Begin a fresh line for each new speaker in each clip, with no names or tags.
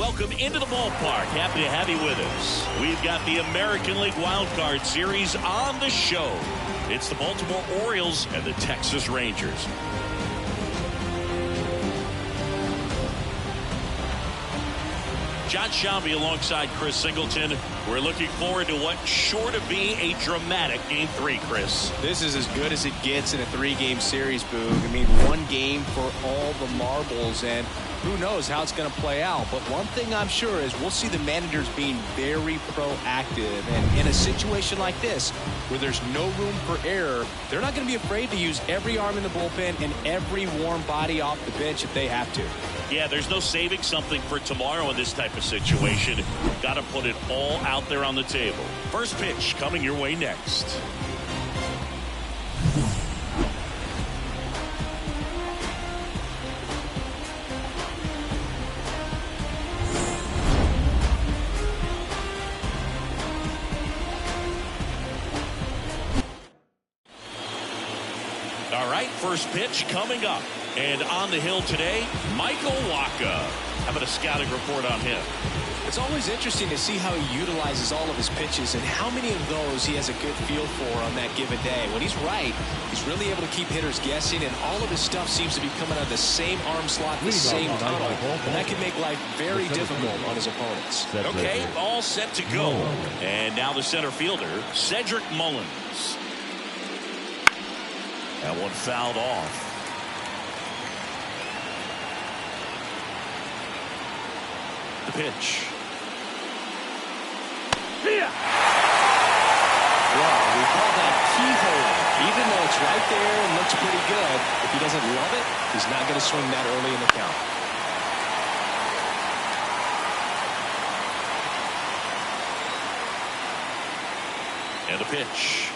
welcome into the ballpark. Happy to have you with us. We've got the American League Wildcard Series on the show. It's the Baltimore Orioles and the Texas Rangers. John Shambi alongside Chris Singleton. We're looking forward to what's sure to be a dramatic Game 3, Chris.
This is as good as it gets in a three-game series, Boog. I mean, one game for all the marbles, and who knows how it's going to play out. But one thing I'm sure is we'll see the managers being very proactive. And in a situation like this, where there's no room for error, they're not going to be afraid to use every arm in the bullpen and every warm body off the bench if they have to.
Yeah, there's no saving something for tomorrow in this type of situation. Got to put it all out there on the table. First pitch coming your way next. All right, first pitch coming up. And on the hill today, Michael Wacha. How about a scouting report on him?
It's always interesting to see how he utilizes all of his pitches and how many of those he has a good feel for on that given day. When he's right, he's really able to keep hitters guessing, and all of his stuff seems to be coming out of the same arm slot, the same tunnel, and that can make life very difficult on his opponents.
Okay, all set to go. And now the center fielder, Cedric Mullins. That one fouled off. The pitch.
Yeah. Well, we call that keyhole. Even though it's right there and looks pretty good, if he doesn't love it, he's not going to swing that early in the count.
And the pitch.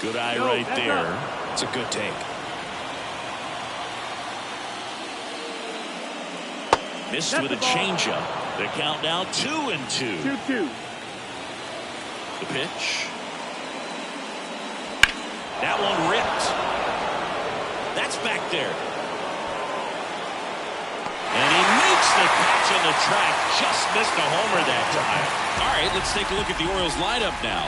Good eye right there.
It's a good take.
Missed with a changeup. The count now 2-2.
2-2.
The pitch. That one ripped. That's back there. And he makes the catch on the track. Just missed a homer that time. All right, let's take a look at the Orioles lineup now.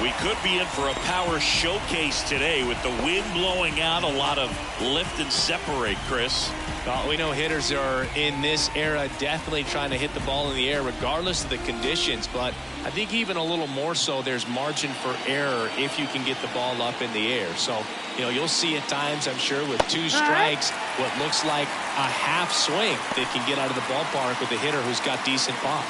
We could be in for a power showcase today with the wind blowing out, a lot of lift and separate, Chris.
Well, we know hitters are in this era definitely trying to hit the ball in the air regardless of the conditions, but I think even a little more so there's margin for error if you can get the ball up in the air. So, you know, you'll see at times, I'm sure, with two strikes, what looks like a half swing that can get out of the ballpark with a hitter who's got decent pop.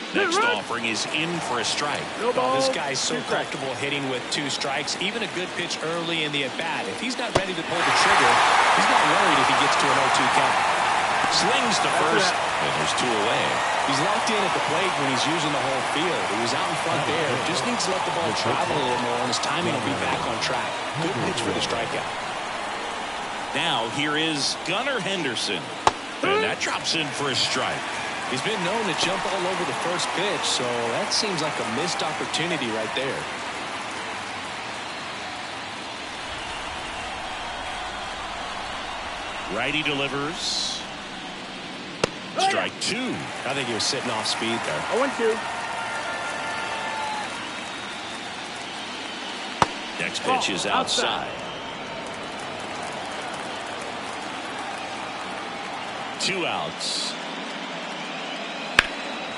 Next offering is in for a strike.
Well, this guy's so comfortable hitting with two strikes, even a good pitch early in the at-bat. If he's not ready to pull the trigger, he's not worried if he gets to an 0-2 count.
Slings to first, and there's two away.
He's locked in at the plate when he's using the whole field. He was out in front there. Just needs to let the ball travel a little more, and his timing will be back on track. Good pitch for the strikeout.
Now here is Gunnar Henderson. And that drops in for a strike.
He's been known to jump all over the first pitch, so that seems like a missed opportunity right there.
Righty delivers. Strike two.
I think he was sitting off speed there.
0-2.
Next pitch is outside. 2 outs.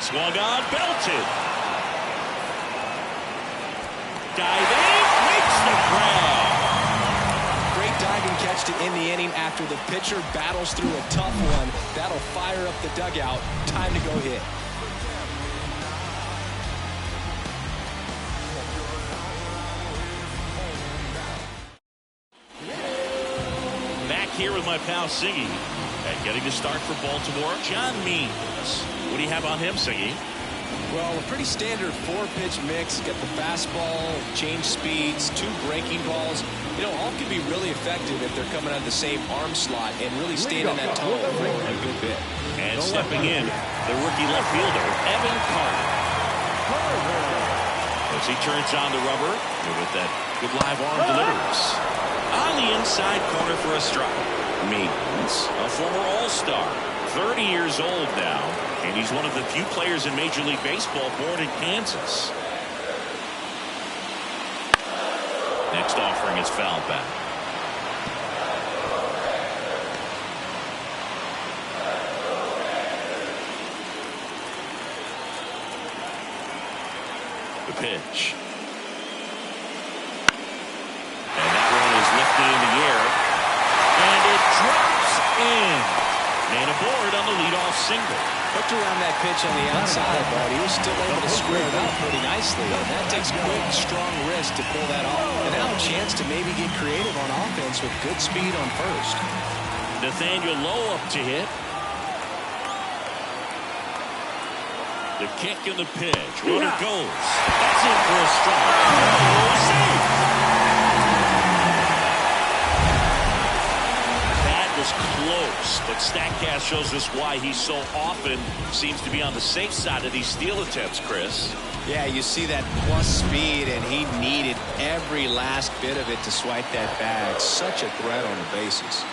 Swung on, belted. Diving, makes the grab.
Great diving catch to end the inning after the pitcher battles through a tough one. That'll fire up the dugout. Time to go hit.
Back here with my pal Siggy. And getting to start for Baltimore, John Means. What do you have on him, Siggy?
Well, a pretty standard 4-pitch mix. Got the fastball, change speeds, 2 breaking balls. You know, all can be really effective if they're coming out of the same arm slot and really staying in that tunnel for a good bit.
And stepping in, the rookie left fielder, Evan Carter. As he turns on the rubber with that good live arm delivers. On the inside corner for a strike. Means a former All-Star. 30 years old now. And he's one of the few players in Major League Baseball born in Kansas. Next offering is fouled back. The pitch. And that one is lifted in the air. And it drops in. Man aboard on the leadoff single.
Hooked around that pitch on the outside, but he was still able to square it up pretty nicely. And that takes quick, strong wrist to pull that off. And now a chance to maybe get creative on offense with good speed on first.
Nathaniel Lowe up to hit. The kick and the pitch. Runner goes. That's in for a strike. Oh, safe. That was close, but StatCast shows us why he so often seems to be on the safe side of these steal attempts, Chris.
Yeah, you see that plus speed, and he needed every last bit of it to swipe that bag. Such a threat on the bases.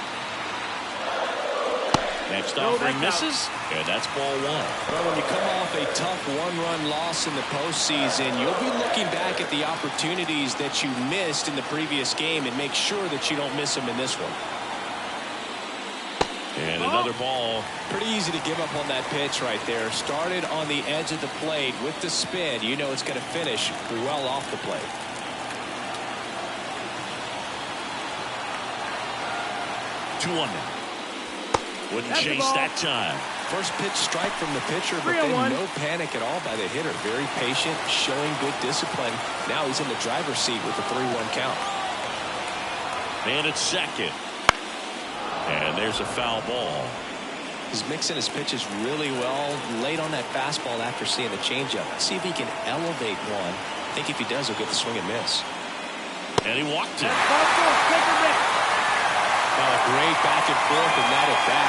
Next offering misses, and that's ball one.
Well, when you come off a tough one-run loss in the postseason, you'll be looking back at the opportunities that you missed in the previous game and make sure that you don't miss them in this one.
And another ball.
Pretty easy to give up on that pitch right there. Started on the edge of the plate with the spin. You know it's going to finish well off the plate.
2-1 now. Wouldn't chase that time.
First pitch strike from the pitcher, but then no panic at all by the hitter. Very patient, showing good discipline. Now he's in the driver's seat with the 3-1 count.
Man at second. And there's a foul ball.
He's mixing his pitches really well. Late on that fastball after seeing the changeup. Let's see if he can elevate one. I think if he does, he'll get the swing and miss.
And he walked it.
Well, a great back and forth and that at bat.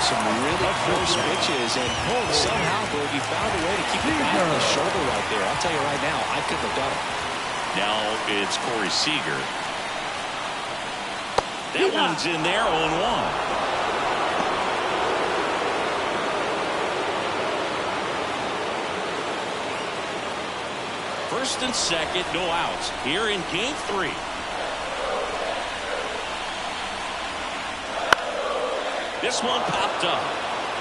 Some really close pitches, and somehow, Berg, he found a way to keep the guy on his shoulder right there. I'll tell you right now, I couldn't have done it.
Now it's Corey Seager. That one's in there, 0-1. First and second, no outs here in game 3. This one popped up,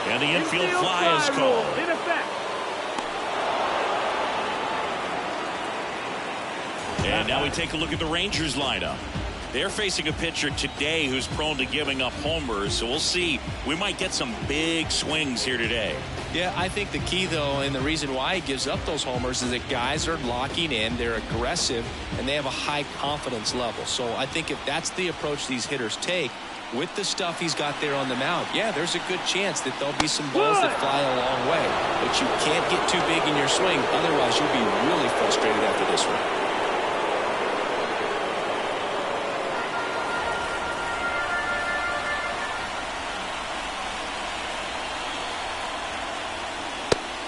and the infield fly is called.
In effect.
And now we take a look at the Rangers lineup. They're facing a pitcher today who's prone to giving up homers, so we'll see. We might get some big swings here today.
Yeah, I think the key, though, and the reason why he gives up those homers is that guys are locking in, they're aggressive, and they have a high confidence level. So I think if that's the approach these hitters take, with the stuff he's got there on the mound, yeah, there's a good chance that there'll be some balls that fly a long way. But you can't get too big in your swing, otherwise you'll be really frustrated after this one.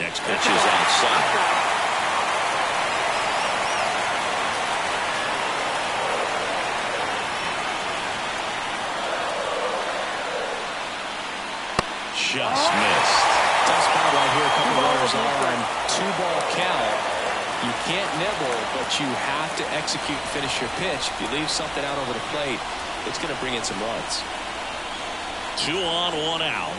Next pitch is outside. Just missed.
Tough spot right here. A couple runners on. 2-ball count. You can't nibble, but you have to execute and finish your pitch. If you leave something out over the plate, it's going to bring in some runs.
2 on, 1 out.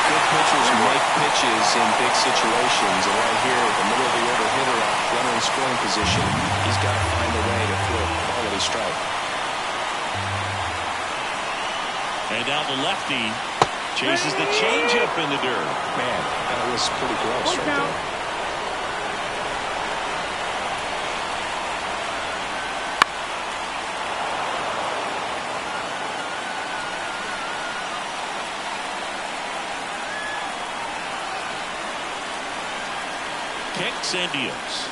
Good pitchers make pitches in big situations, and right here, the middle of the order hitter, runner in scoring position, he's got to find a way to throw a quality strike.
And now the lefty chases the changeup in the dirt.
Man, that was pretty gross right there.
Kicks and deals.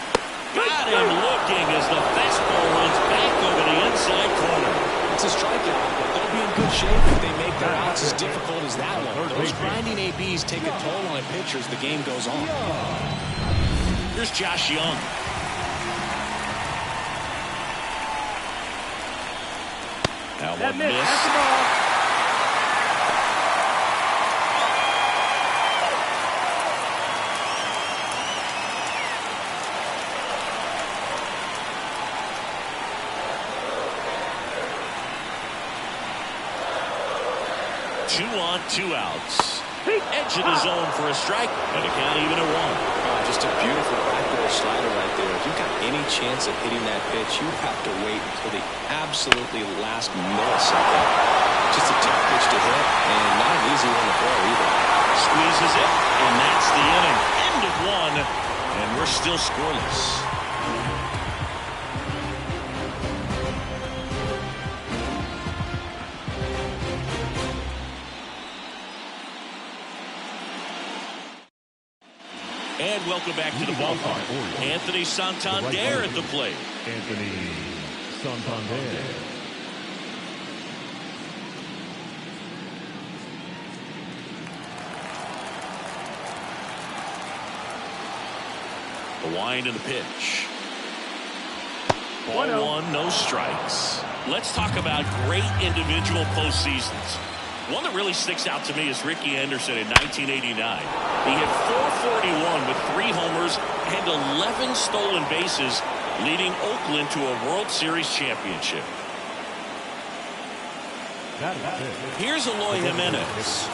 Got him looking as the fastball runs back over the inside corner.
It's a strikeout, but they'll be in good shape if they make their outs as difficult as that one. Those grinding ABs take a toll on pitchers as the game goes on.
Here's Josh Young. That one missed. 2 on, 2 outs. Edge of the zone for a strike, and a count even at 1.
Oh, just a beautiful backdoor slider right there. If you've got any chance of hitting that pitch, you have to wait until the absolutely last millisecond. Just a tough pitch to hit, and not an easy one to throw either.
Squeezes it, and that's the inning. End of 1, and we're still scoreless. And welcome back to the ballpark. Anthony Santander at the plate.
Anthony Santander.
The wind and the pitch. Ball 1, no strikes. Let's talk about great individual postseasons. One that really sticks out to me is Ricky Henderson in 1989. He hit .441 with 3 homers and 11 stolen bases, leading Oakland to a World Series championship. Here's Eloy Jimenez.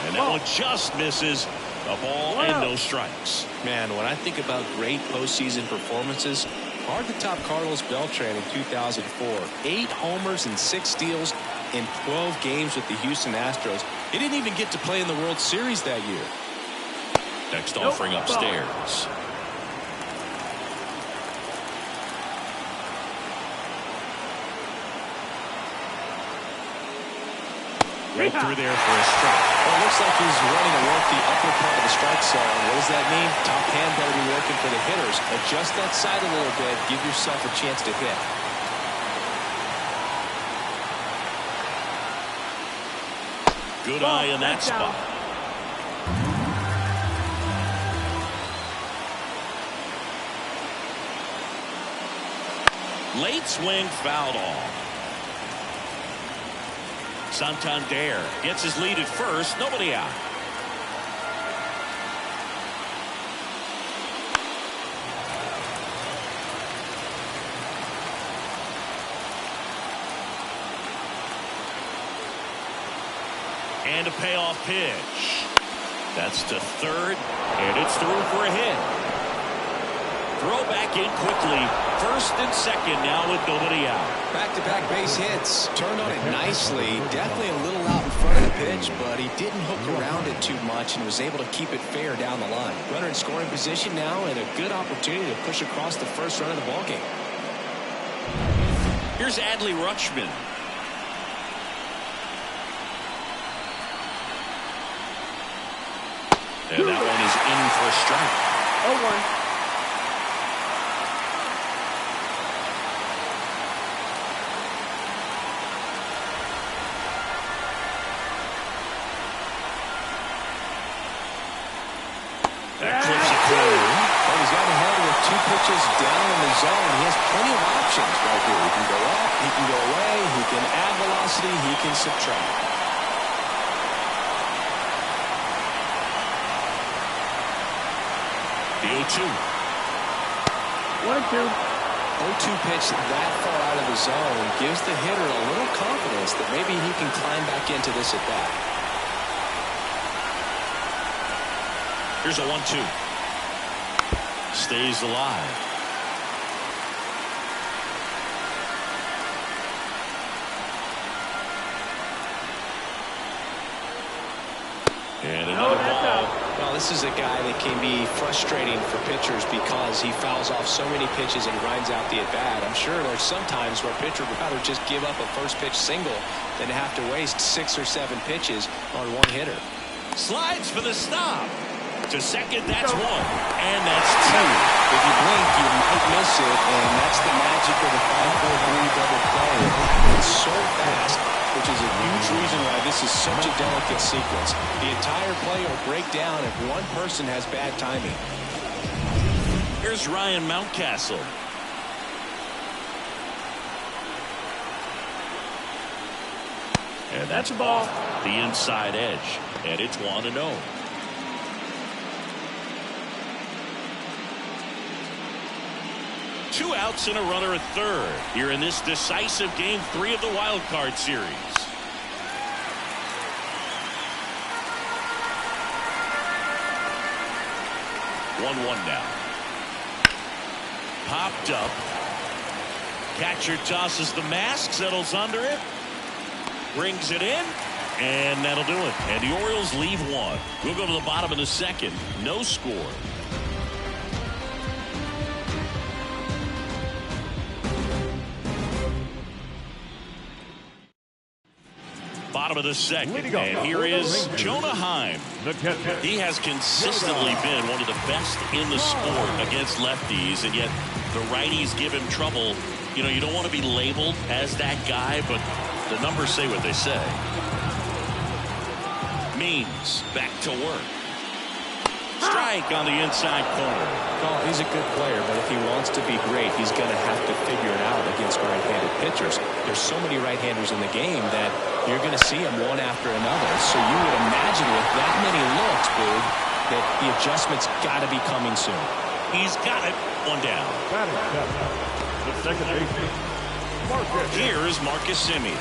And that one just misses. A ball and no strikes.
Man, when I think about great postseason performances, hard to top Carlos Beltran in 2004. 8 homers and 6 steals in 12 games with the Houston Astros. He didn't even get to play in the World Series that year.
Next offering upstairs. Right through there for a strike.
Well, it looks like he's running to work the upper part of the strike zone. What does that mean? Top hand better be working for the hitters. Adjust that side a little bit. Give yourself a chance to hit.
Good eye in that spot. Late swing fouled off. Santander gets his lead at first. Nobody out. And a payoff pitch. That's to third, and it's through for a hit. Throw back in quickly. First and second now with nobody out.
Back-to-back base hits. Turned on it nicely. Definitely a little out in front of the pitch, but he didn't hook around it too much and was able to keep it fair down the line. Runner in scoring position now and a good opportunity to push across the first run of the ballgame.
Here's Adley Rutschman. And that one is in for a strike.
0-1.
That clips it through.
Well, he's got ahead with 2 pitches down in the zone. He has plenty of options right here. He can go up, he can go away, he can add velocity, he can subtract.
The 0-2.
1-2.
0-2 pitch that far out of the zone gives the hitter a little confidence that maybe he can climb back into this at bat.
Here's a 1-2. Stays alive. And another ball.
Well, this is a guy that can be frustrating for pitchers because he fouls off so many pitches and grinds out the at-bat. I'm sure there's some times where a pitcher would rather just give up a first pitch single than to have to waste 6 or 7 pitches on one hitter.
Slides for the stop. To second, that's one. And that's two.
If you blink, you might miss it, and that's the magic of the 5-4-3 double play. It happens so fast, which is a huge reason why this is such a delicate sequence. The entire play will break down if one person has bad timing.
Here's Ryan Mountcastle. And that's a ball. The inside edge. And it's 1-0. Two outs and a runner at third here in this decisive Game 3 of the Wild Card Series. One now. Popped up. Catcher tosses the mask, settles under it. Brings it in, and that'll do it. And the Orioles leave one. We'll go to the bottom of the second. No score. Bottom of the second, and here is Jonah Heim. He has consistently been one of the best in the sport against lefties, and yet the righties give him trouble. You know, you don't want to be labeled as that guy, but the numbers say what they say. Means back to work. Strike on the inside corner.
Oh, he's a good player, but if he wants to be great, he's going to have to figure it out against right-handed pitchers. There's so many right-handers in the game that you're going to see them one after another. So you would imagine with that many looks, Boog, that the adjustment's got to be coming soon.
He's got it. One down.
The second baseman, Marcus.
Here is Marcus Semien.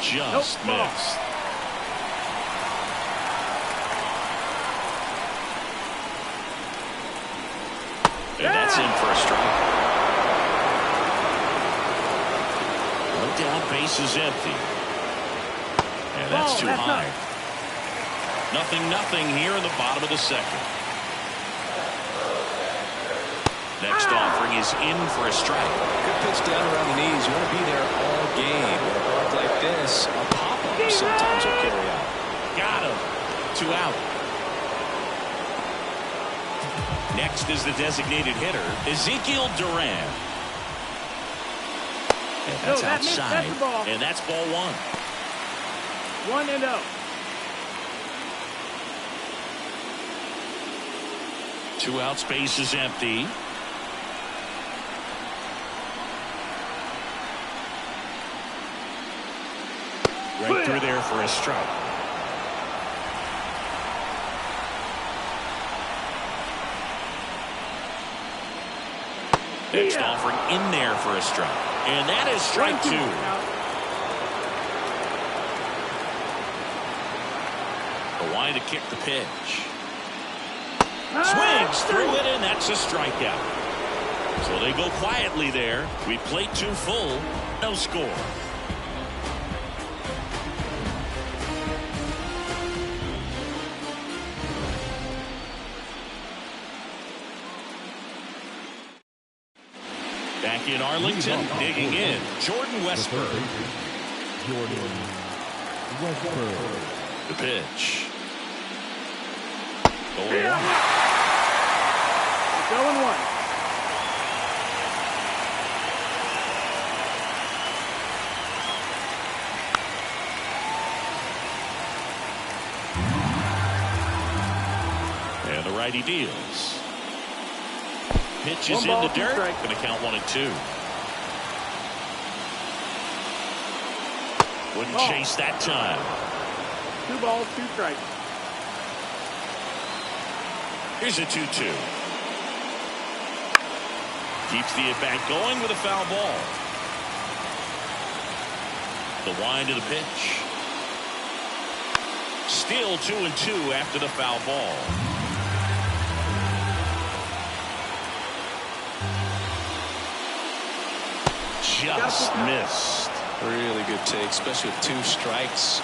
Just missed. And that's in for a strike. One down, base is empty. And that's too high. Nothing here in the bottom of the second. Next offering is in for a strike.
Good pitch down around the knees. You want to be there all game. With a ball like this, a pop-up sometimes will carry out.
Got him. 2 out. Next is the designated hitter, Ezekiel Duran. And that's outside. And that's ball one.
1-0.
Two out, space is empty. Right through there for a strike. Next offering in there for a strike. And that is strike 2. The wind to kick the pitch. Swings through it, and that's a strikeout. So they go quietly there. We played 2 full. No score. Back in Arlington, digging in, Jordan Westburg. The pitch. Going one.
Going one.
And the righty deals. Pitch is in the dirt. Going to count 1 and 2. Wouldn't chase that time.
2 balls, 2 strikes.
Here's a 2-2. Keeps the at-bat going with a foul ball. The wind of the pitch. Still 2-2 after the foul ball. Just missed.
Really good take, especially with 2 strikes.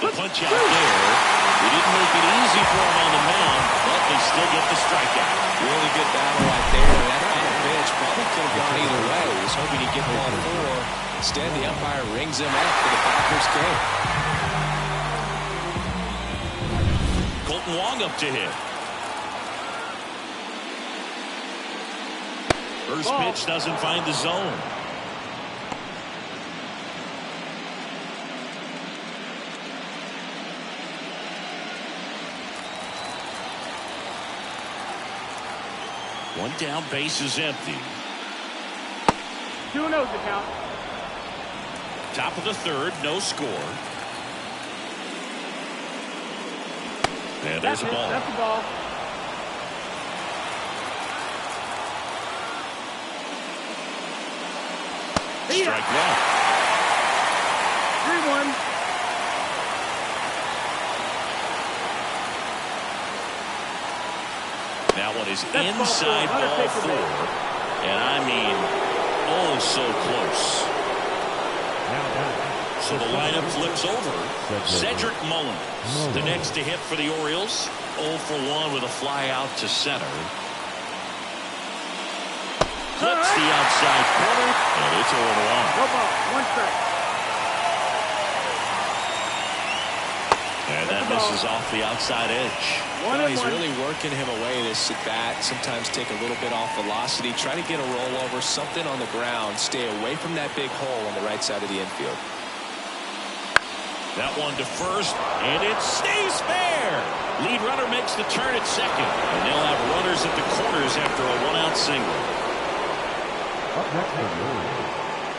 The punch out there. They didn't make it easy for him on the mound, but they still get the strikeout.
Really good battle right there. That kind of pitch probably could have gone either way. He was hoping he'd get ball 4. Instead, the umpire rings him up for the Packers game.
Colton Wong up to hit. First pitch doesn't find the zone. One down, base is empty.
2-0 the count.
Top of the third, no score. And there's a ball.
That's the ball.
Strike one.
3-1.
That one is inside ball 4. And I mean, oh, so close. So the lineup flips over. Cedric Mullins, the next to hit for the Orioles. 0 for 1 with a fly out to center. Clips the outside corner, and it's 0-1.
No ball. 1 strike.
And that misses off the outside edge.
He's really working him away this at bat. Sometimes take a little bit off velocity. Try to get a rollover, something on the ground. Stay away from that big hole on the right side of the infield.
That one to first, and it stays fair. Lead runner makes the turn at second, and they'll have runners at the corners after a 1-out single.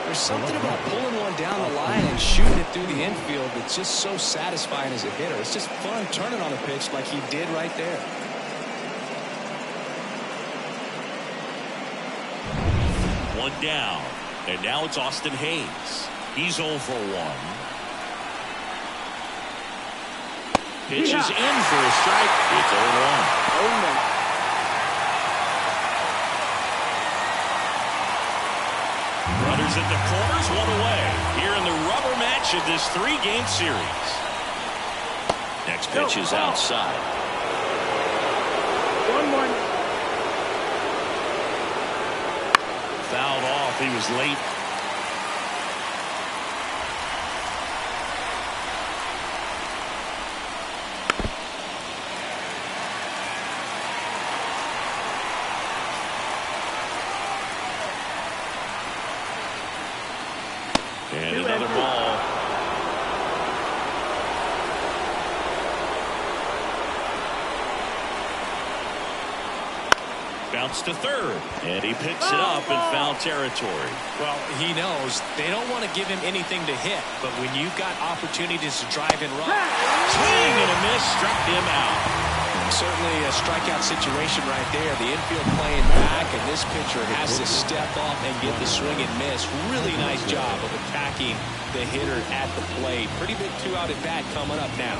There's something about pulling one down the line and shooting it through the infield that's just so satisfying as a hitter. It's just fun turning on a pitch like he did right there.
One down, and now it's Austin Hayes. He's 0 for 1. Pitch is in for a strike. It's 0-1. Runners at the corners, 1 away. Here in the rubber match of this 3-game series. Next pitch is outside.
1-1.
Fouled off. He was late. And another ball. Bounce to third, and he picks it up in foul territory.
Well, he knows they don't want to give him anything to hit, but when you've got opportunities to drive and run,
Swing and a miss, struck him out.
certainly a strikeout situation right there. The infield playing back, and this pitcher has to step up and get the swing and miss. Really nice job of attacking the hitter at the plate. Pretty big 2-out at bat coming up now.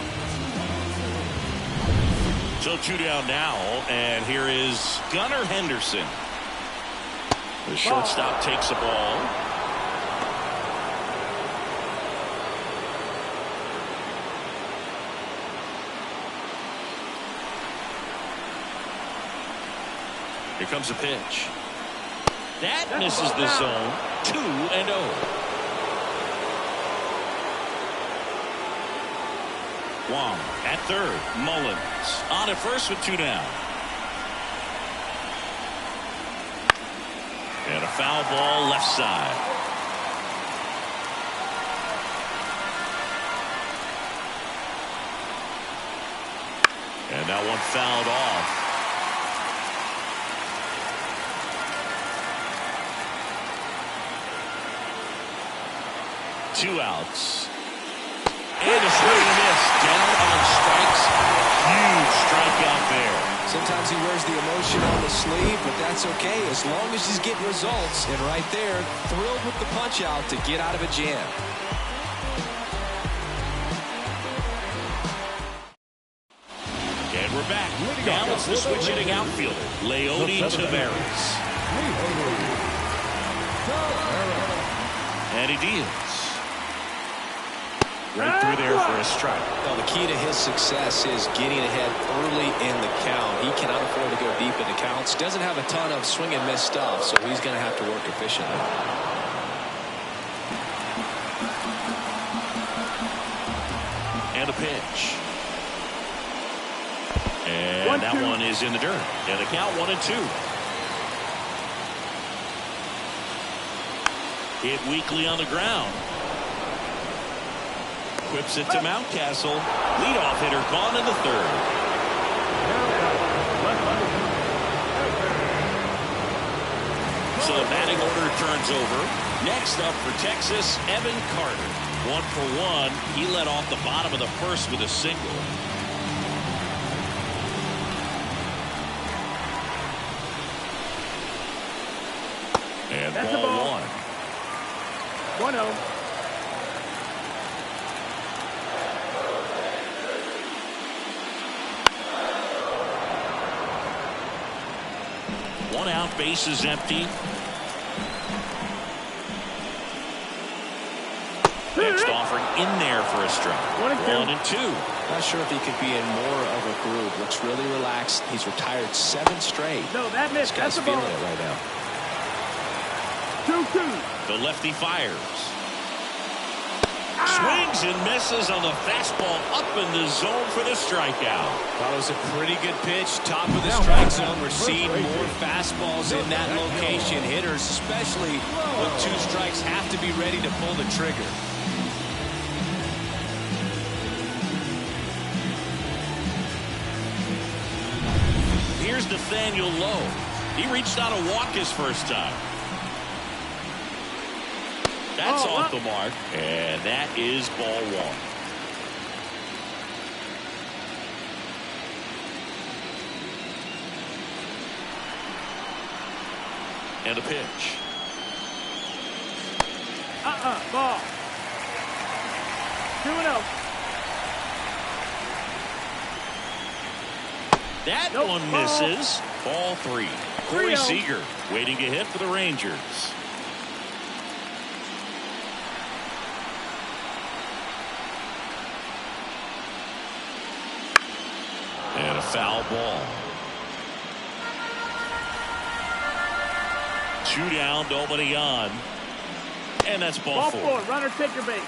So 2 down now, and here is Gunnar Henderson. The shortstop takes the ball. Here comes a pitch. That misses the zone. 2-0. Wong at third. Mullins on at first with 2 down. And a foul ball left side. And that one fouled off. Two outs. And a swing and a miss. Down on strikes. Huge strikeout there.
Sometimes he wears the emotion on the sleeve, but that's okay as long as he's getting results. And right there, thrilled with the punch out to get out of a jam.
And we're back. Now it's the switch hitting outfielder, Leody Taveras. And he deals. right through there for a strike.
Well, the key to his success is getting ahead early in the count. He cannot afford to go deep in the counts. Doesn't have a ton of swing and miss stuff, so he's going to have to work efficiently.
And a pitch. And that one is in the dirt. And the count 1-2. Hit weakly on the ground. Whips it to Mountcastle. Leadoff hitter gone in the third. So the batting order turns over. Next up for Texas, Evan Carter. 1 for 1. He led off the bottom of the first with a single. And
That's
ball 1.
1-0.
One out, base is empty. Next offering in there for a strike. 1-2.
Not sure if he could be in more of a groove. Looks really relaxed. He's retired 7 straight.
No, that missed.
This guy's
That's a
feeling
ball.
it right now.
2-2.
The lefty fires. Swings and misses on the fastball up in the zone for the strikeout.
That was a pretty good pitch. Top of the strike zone. We're seeing more fastballs in that location. Hitters, especially with 2 strikes, have to be ready to pull the trigger.
Here's Nathaniel Lowe. He reached out to walk his first time. That's off the mark, and that is ball 1. And a pitch.
Ball. 2-0.
That one misses. Ball 3. Corey Seager waiting to hit for the Rangers. And a foul ball. 2 down, nobody on. And that's ball 4.
Runner, take your base.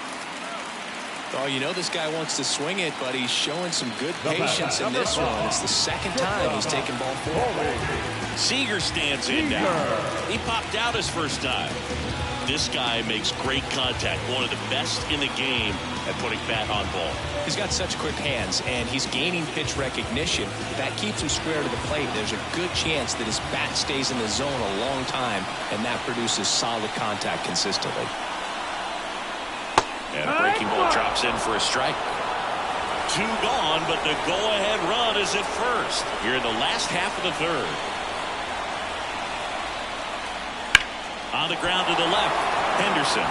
Oh, you know this guy wants to swing it, but he's showing some good patience in this one. It's the second time he's taken ball 4.
Seager stands in now. He popped out his first time. This guy makes great contact. One of the best in the game at putting bat on ball.
He's got such quick hands, and he's gaining pitch recognition. That keeps him square to the plate. There's a good chance that his bat stays in the zone a long time, and that produces solid contact consistently.
And a breaking ball drops in for a strike. 2 gone, but the go-ahead run is at first here in the last half of the third. On the ground to the left, Henderson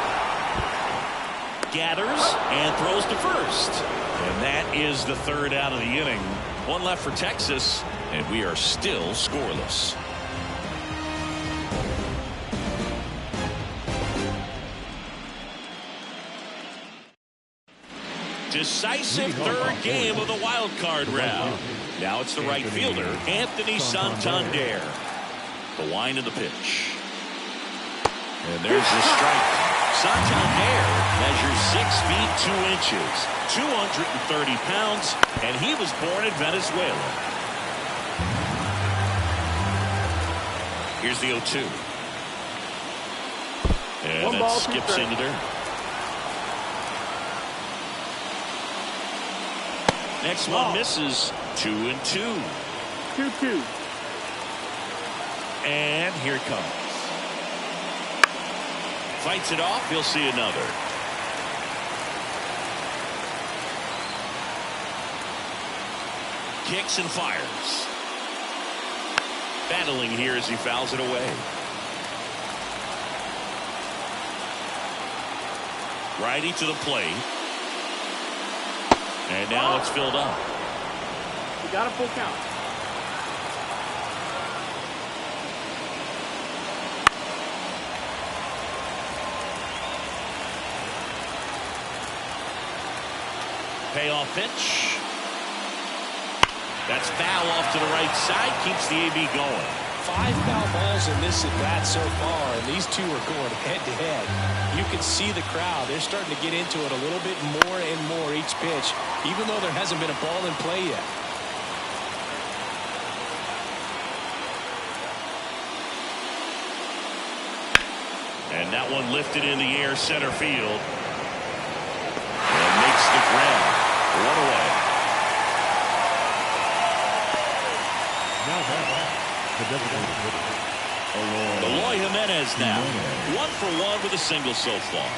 gathers and throws to first. And that is the third out of the inning. 1 left for Texas, and we are still scoreless. Decisive third game of the wild card round. Now it's the right fielder, Anthony Santander. The wind of the pitch. And there's the strike. Santander measures 6 feet 2 inches, 230 pounds, and he was born in Venezuela. Here's the 0-2. And that skips into dirt. Next one misses. 2-2.
2-2.
And here it comes. Fights it off. He'll see another. Kicks and fires. Battling here as he fouls it away. Righty to the plate. And now it's filled up.
You got a full count.
Payoff pitch. That's foul off to the right side. Keeps the AB going.
5 foul balls in this at-bat so far, and these two are going head-to-head. You can see the crowd. They're starting to get into it a little bit more and more each pitch, even though there hasn't been a ball in play yet.
And that one lifted in the air center field. And makes the grab. 1 away.
Now
Eloy Jimenez now. 1 for 1 with a single so far.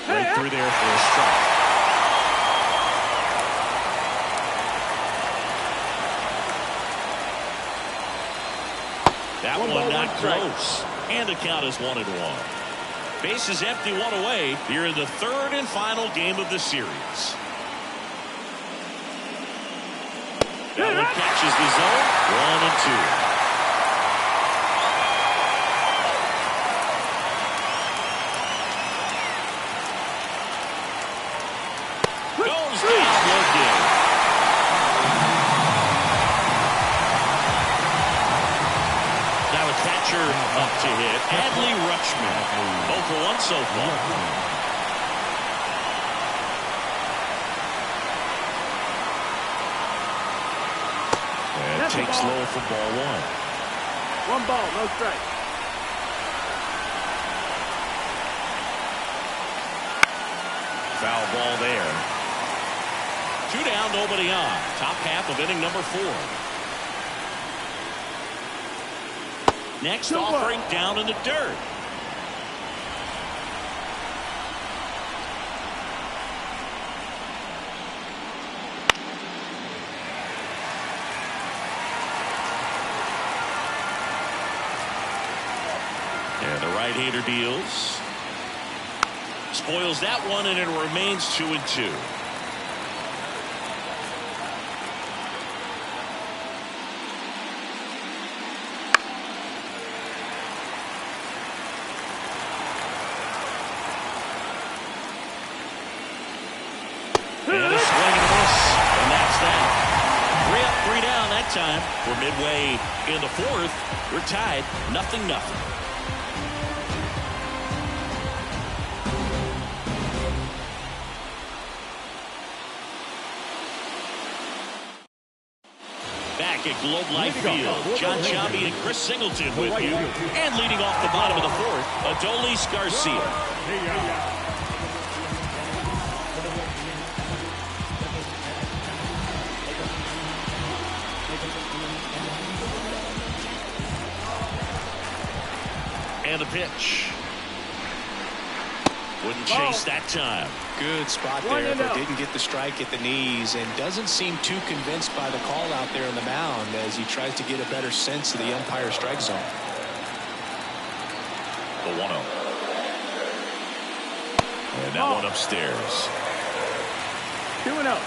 Right through there for a strike. That one not close. And the count is 1-1. Bases empty, 1 away here in the 3rd and final game of the series. That one catches the zone. 1-2. Goes down looking. Now a catcher up to hit. Adley Rutschman. 0 for 1 so far. And takes low for ball 1.
1 ball, no strike.
Foul ball there. 2 down, nobody on. Top half of inning number 4. Next offering down in the dirt. And the right-hander deals. Spoils that one, and it remains 2-2. And a swing and a miss, and that's that. 3 up, 3 down that time. We're midway in the 4th. We're tied, 0-0. Back at Globe Life Field, John Chambi and Chris Singleton with you. And leading off the bottom of the 4th, Adolis Garcia. And the pitch. Wouldn't chase that time.
Good spot there, but didn't get the strike at the knees, and doesn't seem too convinced by the call out there on the mound as he tries to get a better sense of the umpire strike zone.
The 1-0. And that one upstairs.
2-0.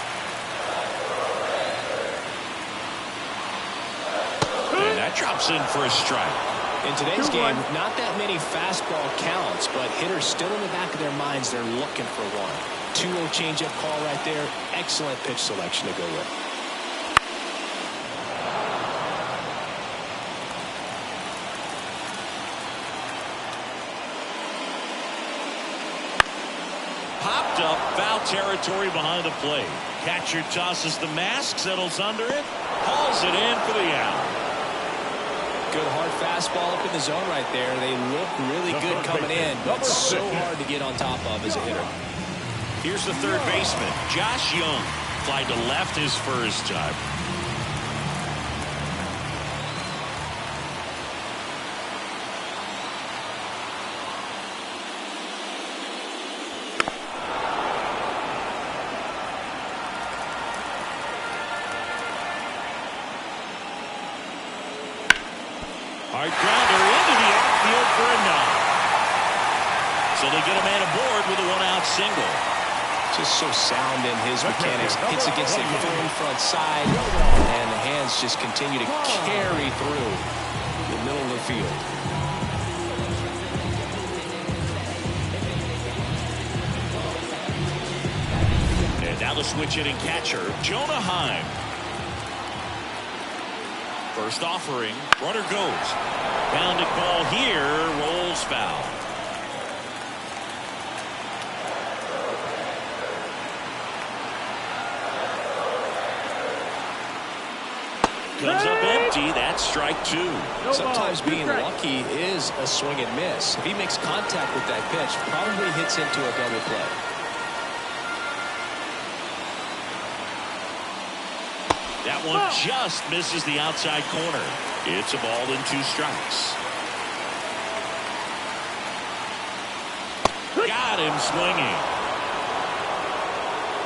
And that drops in for a strike.
In today's game, not that many fastball counts, but hitters still in the back of their minds, they're looking for one. 2-0 changeup call right there. Excellent pitch selection to go with.
Popped up, foul territory behind the plate. Catcher tosses the mask, settles under it, hauls it in for the out.
Good hard fastball up in the zone right there. They look really good coming in, but so hard to get on top of as a hitter.
Here's the third baseman, Josh Young. Fly to left his first time. Hard grounder into the outfield for a knock. So they get a man aboard with a 1-out single.
Just so sound in his mechanics. Hits against a firm front side, and the hands offense just continue to carry through the middle of the field.
And now the switch hitting catcher, Jonah Heim. First offering, runner goes. Pounded ball here, rolls foul. Comes up empty. That's strike two.
Sometimes being lucky is a swing and miss. If he makes contact with that pitch, probably hits into a double play.
That one just misses the outside corner. It's a ball and 2 strikes. Got him swinging.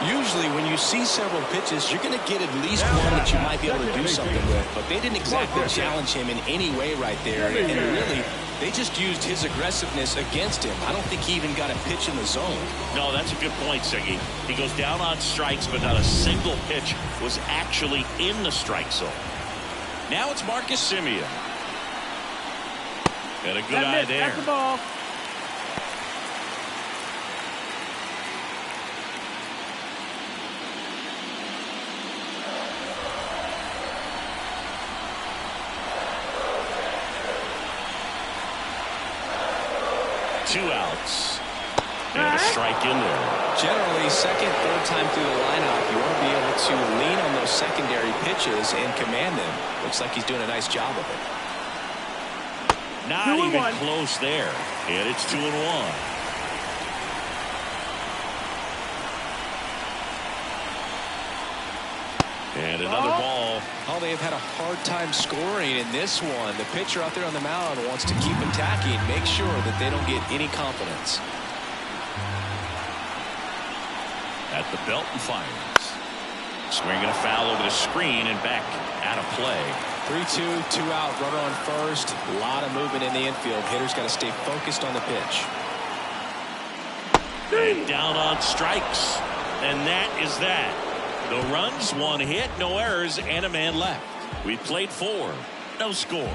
Usually when you see several pitches, you're going to get at least one that you might be able to do something with. But they didn't exactly challenge him in any way right there. And really, they just used his aggressiveness against him. I don't think he even got a pitch in the zone.
No, that's a good point, Siggy. He goes down on strikes, but not a single pitch was actually in the strike zone. Now it's Marcus Semien. Got a good eye there.
That's the ball.
Two outs. And a strike in there.
Generally, second, third time through the lineup, you want to be able to lean on those secondary pitches and command them. Looks like he's doing a nice job of it.
Not even close there. And it's 2-1. And another ball.
Oh, they have had a hard time scoring in this one. The pitcher out there on the mound wants to keep attacking, make sure that they don't get any confidence.
At the belt and fires. Swinging a foul over the screen and back out of play.
3-2, 2 out, runner on first. A lot of movement in the infield. Hitter's got to stay focused on the pitch.
And down on strikes. And that is that. No runs, 1 hit, no errors, and a man left. We played 4. No score.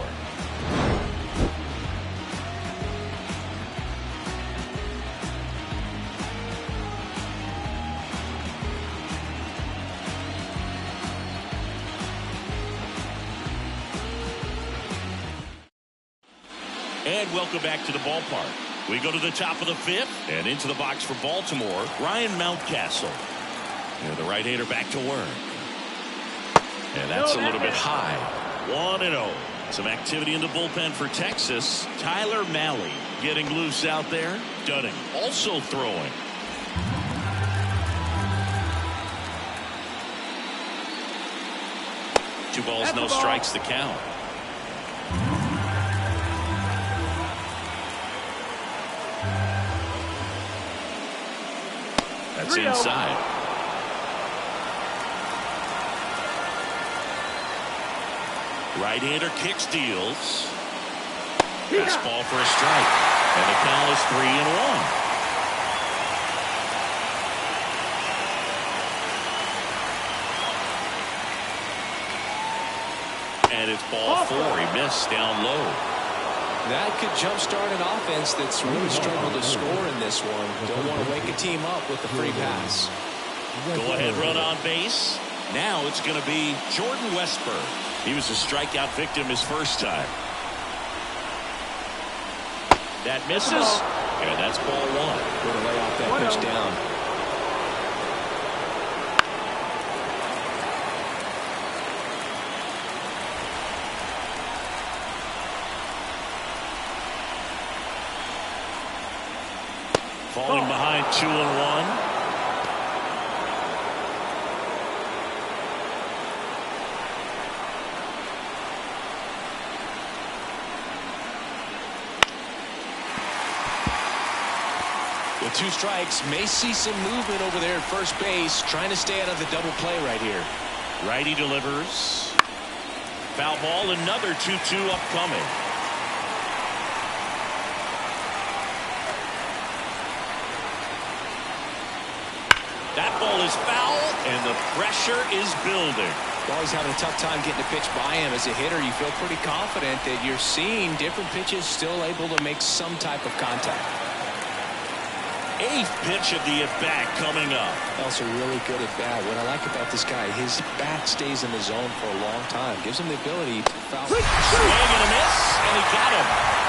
And welcome back to the ballpark. We go to the top of the 5th and into the box for Baltimore, Ryan Mountcastle. And the right-hander back to work. And that's a little bit high. 1-0. Some activity in the bullpen for Texas. Tyler Mahle getting loose out there. Dunning also throwing. Two balls, no strikes to count. That's inside. Right-hander kicks, deals. Fastball for a strike. And the count is 3-1. And it's ball 4. He missed down low.
That could jumpstart an offense that's really struggled to score in this one. Don't want to wake a team up with the free pass.
Go ahead, run on base. Now it's going to be Jordan Westburg. He was a strikeout victim his first time. That misses. And that's ball 1.
Going to lay off that pitch down.
Falling behind 2-1.
With 2 strikes, may see some movement over there at first base, trying to stay out of the double play right here.
Righty delivers. Foul ball, another 2-2 upcoming. That ball is foul, and the pressure is building.
Well, he's having a tough time getting a pitch by him. As a hitter, you feel pretty confident that you're seeing different pitches still able to make some type of contact.
8th pitch of the at-bat coming up.
Also really good at bat. What I like about this guy, his bat stays in the zone for a long time. Gives him the ability to foul.
Swing and a miss, and he got him.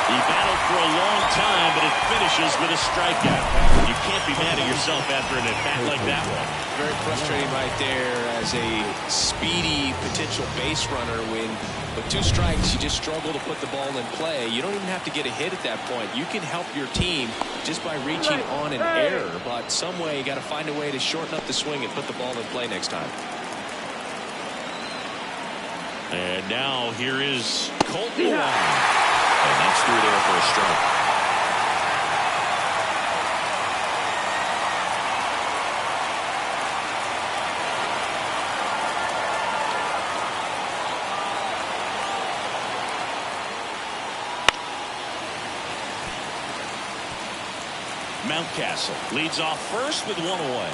He battled for a long time, but it finishes with a strikeout. You can't be mad at yourself after an at-bat like that one.
Very frustrating right there as a speedy potential base runner. When with 2 strikes, you just struggle to put the ball in play. You don't even have to get a hit at that point. You can help your team just by reaching on an error, but some way you got to find a way to shorten up the swing and put the ball in play next time.
And now here is Colton. And that's through there for a strike. Mountcastle leads off first with 1 away.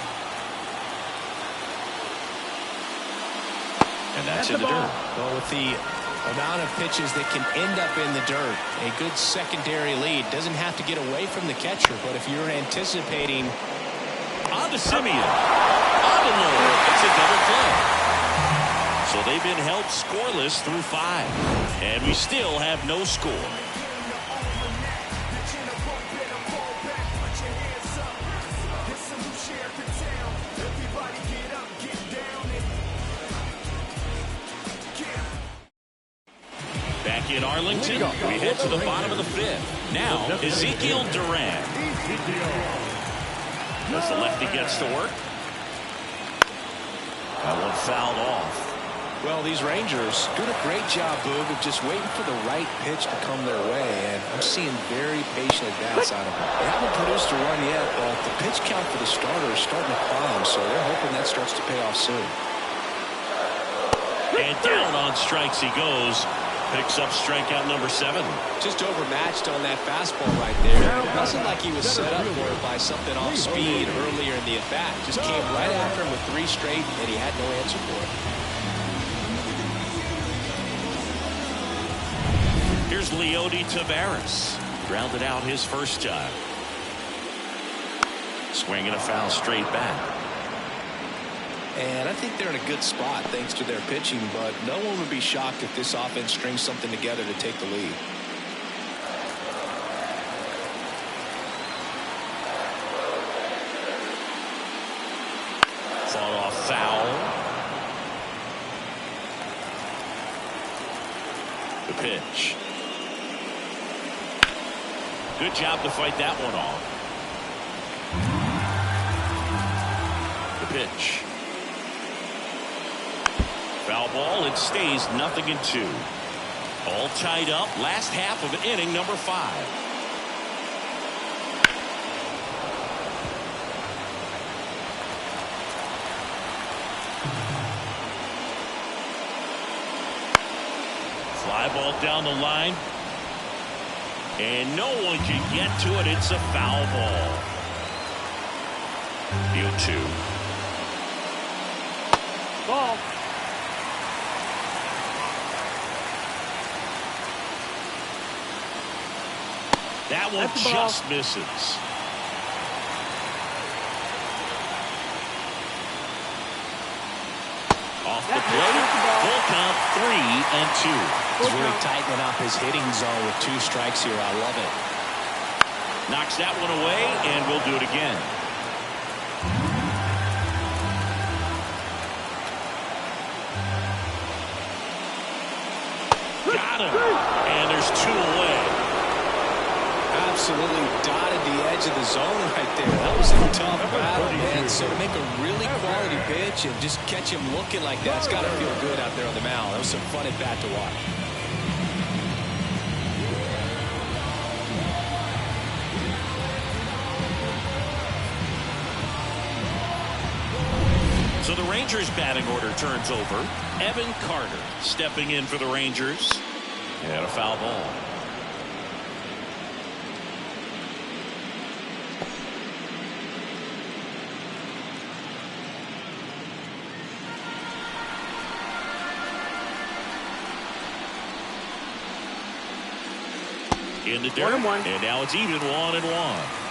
And that's in the dirt.
Well, with the amount of pitches that can end up in the dirt, a good secondary lead. Doesn't have to get away from the catcher, but if you're anticipating.
On to Simeon. On to Lowe. It's a double play. So they've been held scoreless through 5. And we still have no score. Back in Arlington, we head to the bottom of the 5th. Now, Ezekiel Duran. As the lefty gets to work. That one fouled off.
Well, these Rangers doing a great job, Boog, of just waiting for the right pitch to come their way, and I'm seeing very patient at-bats out of them. They haven't produced a run yet, but the pitch count for the starter is starting to climb, so they're hoping that starts to pay off soon.
And down on strikes he goes. Picks up strikeout number 7.
Just overmatched on that fastball right there. It wasn't like he was set up for it by something off speed earlier in the at-bat. Just came right after him with 3 straight, and he had no answer for it.
Here's Leody Taveras. Grounded out his first time. Swinging a foul straight back.
And I think they're in a good spot thanks to their pitching, but no one would be shocked if this offense strings something together to take the lead.
Fought off foul. The pitch. Good job to fight that one off. The pitch. Foul ball. It stays 0-2. All tied up. Last half of inning number 5. Fly ball down the line. And no one can get to it. It's a foul ball. 0-2.
Ball.
That one just misses. Off the plate. Full count, 3-2.
He's really tightening up his hitting zone with 2 strikes here. I love it.
Knocks that one away, and we'll do it again. Got him. And there's 2 away.
Absolutely dotted the edge of the zone right there. That was a tough battle, man. So to make a really quality pitch and just catch him looking like that, it's got to feel good out there on the mound. That was some fun at bat to watch.
So the Rangers batting order turns over. Evan Carter stepping in for the Rangers. And a foul ball. In the dirt.
1-1.
And now it's even 1-1.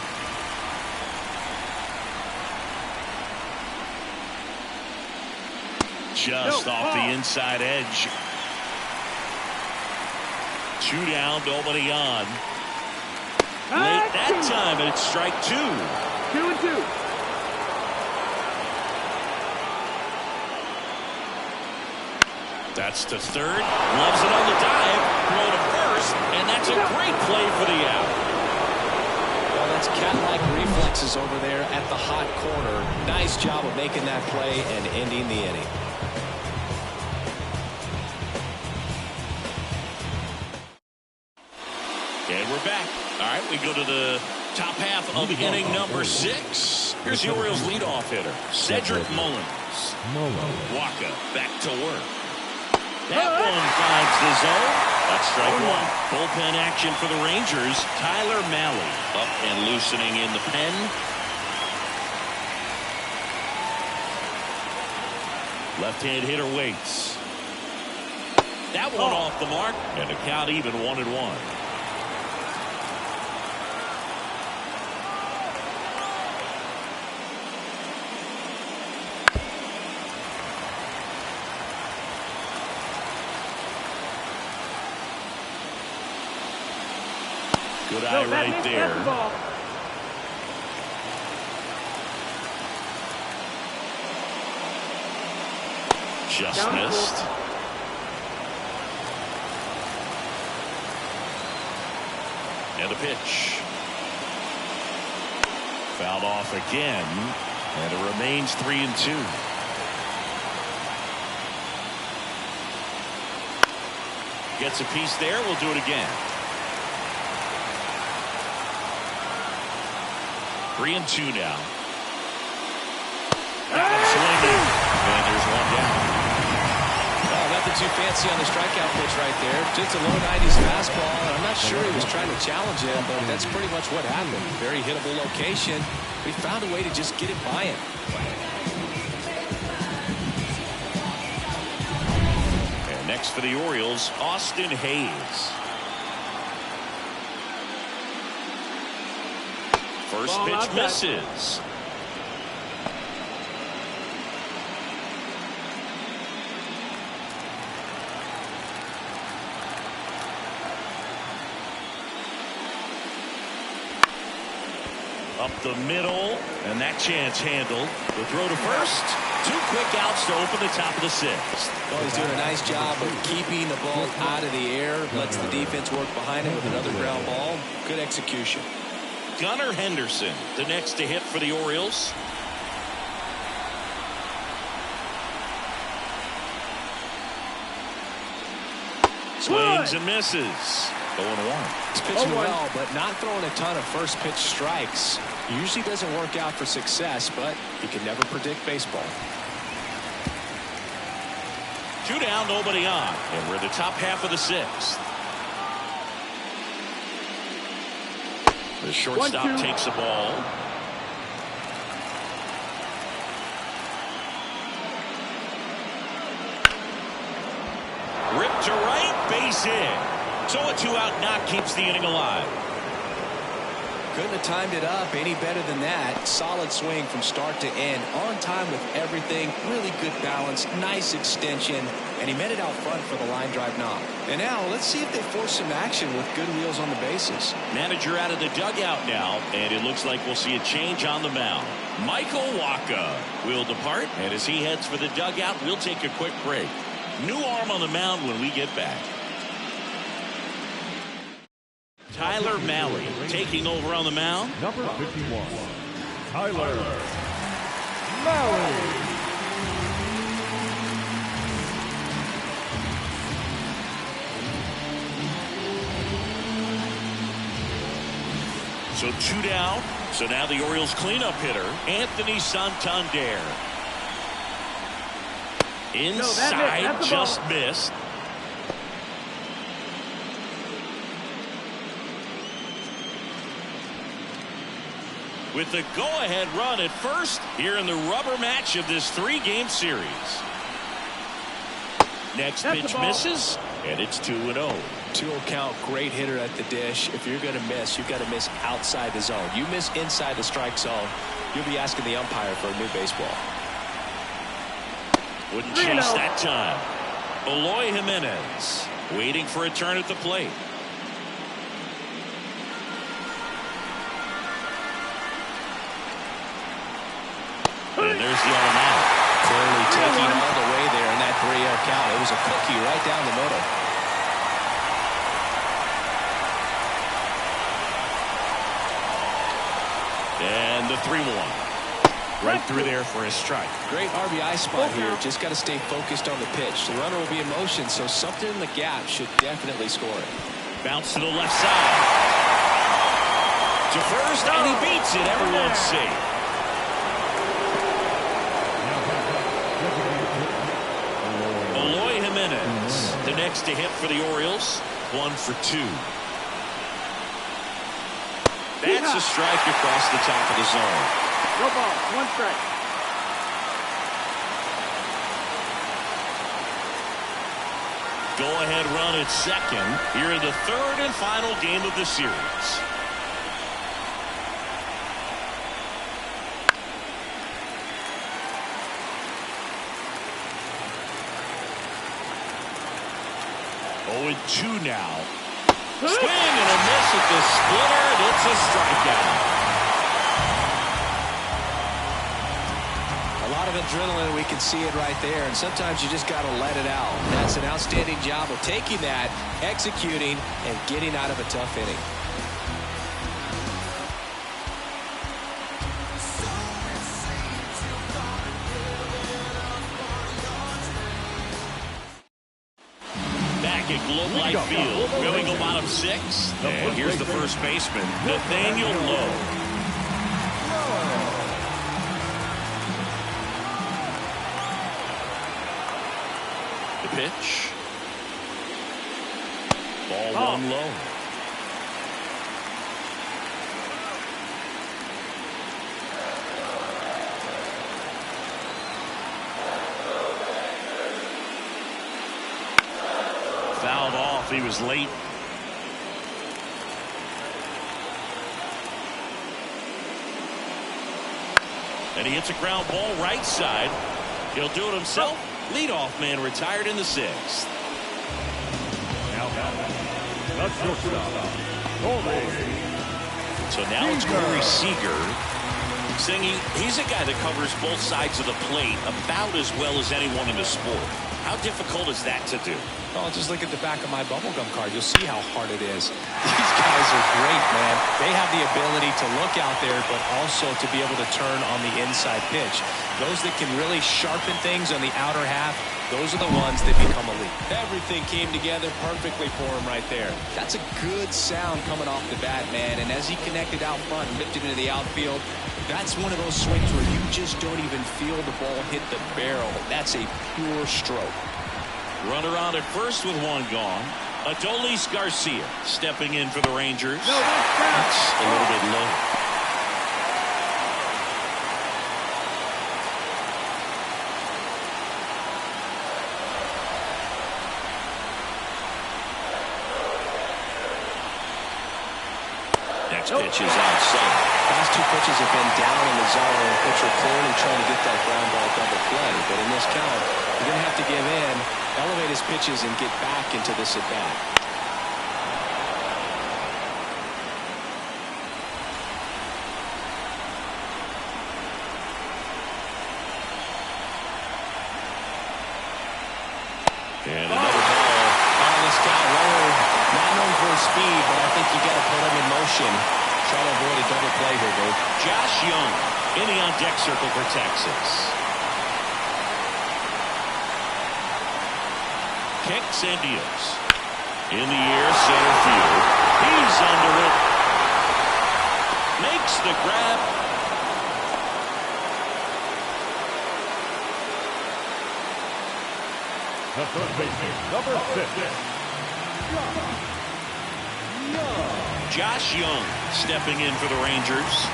Just off the inside edge. 2 down, nobody on. Late that time, and it's strike 2.
2-2.
That's to third. Loves it on the dive. Throw to first, and that's a great play for the out.
Well, that's cat-like reflexes over there at the hot corner. Nice job of making that play and ending the inning.
And we're back. All right, we go to the top half of inning number 6. Here's the Orioles leadoff hitter, Cedric Mullins. Waka back to work. That one finds the zone. That's strike 1. Bullpen action for the Rangers. Tyler Mahle up and loosening in the pen. Left-hand hitter waits. That one off the mark, and the count even 1-1. Good eye right there. Just missed. And a pitch. Fouled off again. And it remains 3-2. Gets a piece there. We'll do it again. 3-2 now. Swinging. And there's 1 down.
Well, nothing too fancy on the strikeout pitch right there. Just a low 90s fastball. And I'm not sure he was trying to challenge him, but that's pretty much what happened. Very hittable location. He found a way to just get it by him.
And next for the Orioles, Austin Hayes. First pitch misses. Up the middle, and that chance handled. The throw to first. 2 quick outs to open the top of the 6th.
Well, he's doing a nice job of keeping the ball out of the air. Lets the defense work behind him with another ground ball. Good execution.
Gunnar Henderson, the next to hit for the Orioles. Swings and misses. 0-1.
He's pitching well, but not throwing a ton of first pitch strikes. Usually doesn't work out for success, but you can never predict baseball.
2 down, nobody on. And we're in the top half of the 6th. The shortstop takes the ball. Ripped to right, base hit. So a 2-out knock keeps the inning alive.
Couldn't have timed it up any better than that. Solid swing from start to end. On time with everything. Really good balance. Nice extension. And he met it out front for the line drive knock. And now let's see if they force some action with good wheels on the bases.
Manager out of the dugout now. And it looks like we'll see a change on the mound. Michael Waka will depart. And as he heads for the dugout, we'll take a quick break. New arm on the mound when we get back. Tyler Mahle taking over on the mound.
Number 51, Tyler Mahle.
So 2 down. So now the Orioles cleanup hitter, Anthony Santander. Inside, just missed. With the go-ahead run at first here in the rubber match of this 3-game series. Next pitch misses, And it's 2-0.
2-0 count, great hitter at the dish. If you're going to miss, you've got to miss outside the zone. You miss inside the strike zone, you'll be asking the umpire for a new baseball.
Wouldn't chase that time. Eloy Jimenez waiting for a turn at the plate. And there's the automatic.
Clearly taking all the way there in that 3-0 count. It was a cookie right down the middle.
And the 3-1. Right through there for a strike.
Great RBI spot here. Just got to stay focused on the pitch. The runner will be in motion, so something in the gap should definitely score it.
Bounce to the left side. To first, and he beats it. Everyone's safe. Eloy Jimenez, the next to hit for the Orioles. 1 for 2. That's a strike across the top of the zone.
No ball, 1 strike.
Go-ahead run at second here in the 3rd and final game of the series. Oh, 2 now. Swing and a miss at the splitter, and it's a strikeout.
A lot of adrenaline, we can see it right there, and sometimes you just got to let it out. That's an outstanding job of taking that, executing, and getting out of a tough inning.
Back at Globe Life Field, we go bottom 6. And here's the first baseman, Nathaniel Lowe. Pitch. Ball 1 low. Fouled off. He was late. And he hits a ground ball right side. He'll do it himself. Leadoff man retired in the 6th. So now it's Corey Seager. Singing, he's a guy that covers both sides of the plate about as well as anyone in the sport. How difficult is that to do?
Oh, just look at the back of my bubblegum card. You'll see how hard it is. These guys are great, man. They have the ability to look out there, but also to be able to turn on the inside pitch. Those that can really sharpen things on the outer half, those are the ones that become elite. Everything came together perfectly for him right there. That's a good sound coming off the bat, man. And as he connected out front and lifted into the outfield, that's one of those swings where you just don't even feel the ball hit the barrel. That's a pure stroke.
Runner on at first with 1 gone. Adolis Garcia stepping in for the Rangers.
No,
that's a little bit low. Next pitch is outside.
Last 2 pitches have been down in the zone. Pitcher clearly trying to get that ground ball double play. But in this count, you're going to have to give in, elevate his pitches, and get back into this at bat.
And another ball.
On this count, runner not known for his speed, but I think you got to put him in motion. Try to avoid a double play here, Dave.
Josh Young in the on-deck circle for Texas. Kicks and deals. In the air, center field. He's under it. Makes the grab.
The third baseman, number 6.
Josh Young stepping in for the Rangers.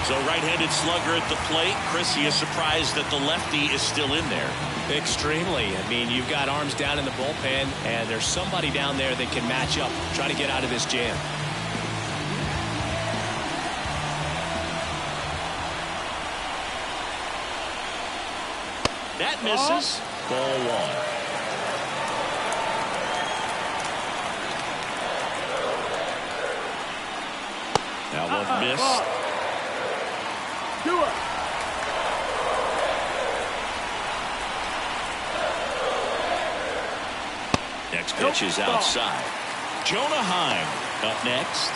So right-handed slugger at the plate. Chris, he is surprised that the lefty is still in there.
Extremely. I mean, you've got arms down in the bullpen, and there's somebody down there that can match up, try to get out of this jam.
That misses. Ball one. Now one missed.
Do it.
Next pitch is outside. Jonah Heim up next.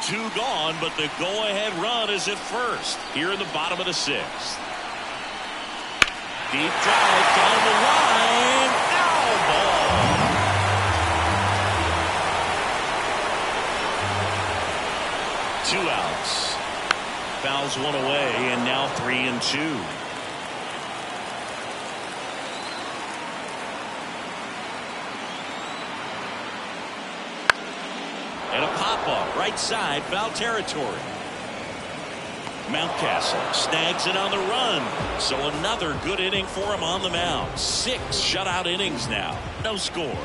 2 gone, but the go-ahead run is at first here in the bottom of the 6th. Deep drive down the line. Foul ball. Two outs. Fouls one away, and now 3-2. And a pop-up right side, foul territory. Mountcastle snags it on the run. So another good inning for him on the mound. 6 shutout innings now. No score.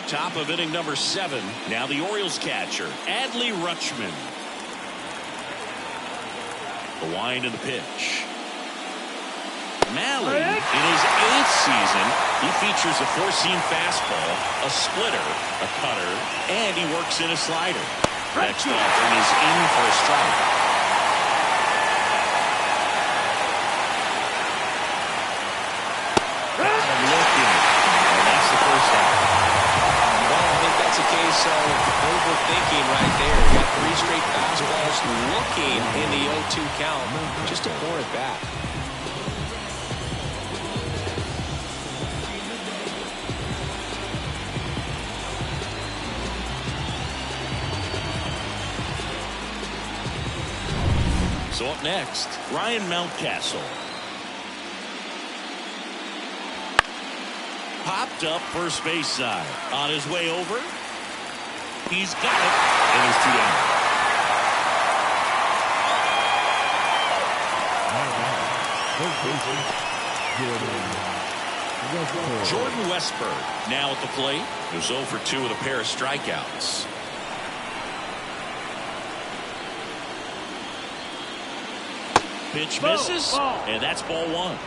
Top of inning number 7. Now the Orioles catcher, Adley Rutschman. The wind and the pitch. Malley, in his 8th season, he features a 4-seam fastball, a splitter, a cutter, and he works in a slider. Next offering is in for a strike. Looking, and that's the first out.
Well, I think that's a case of overthinking right there. You got 3 straight fastballs looking in the 0-2 count, just to pour it back.
So up next, Ryan Mountcastle. Popped up first base side. On his way over. He's got it. And he's 2 down. Jordan Westburg now at the plate. He was 0 for 2 with a pair of strikeouts. Pitch misses, and that's ball 1.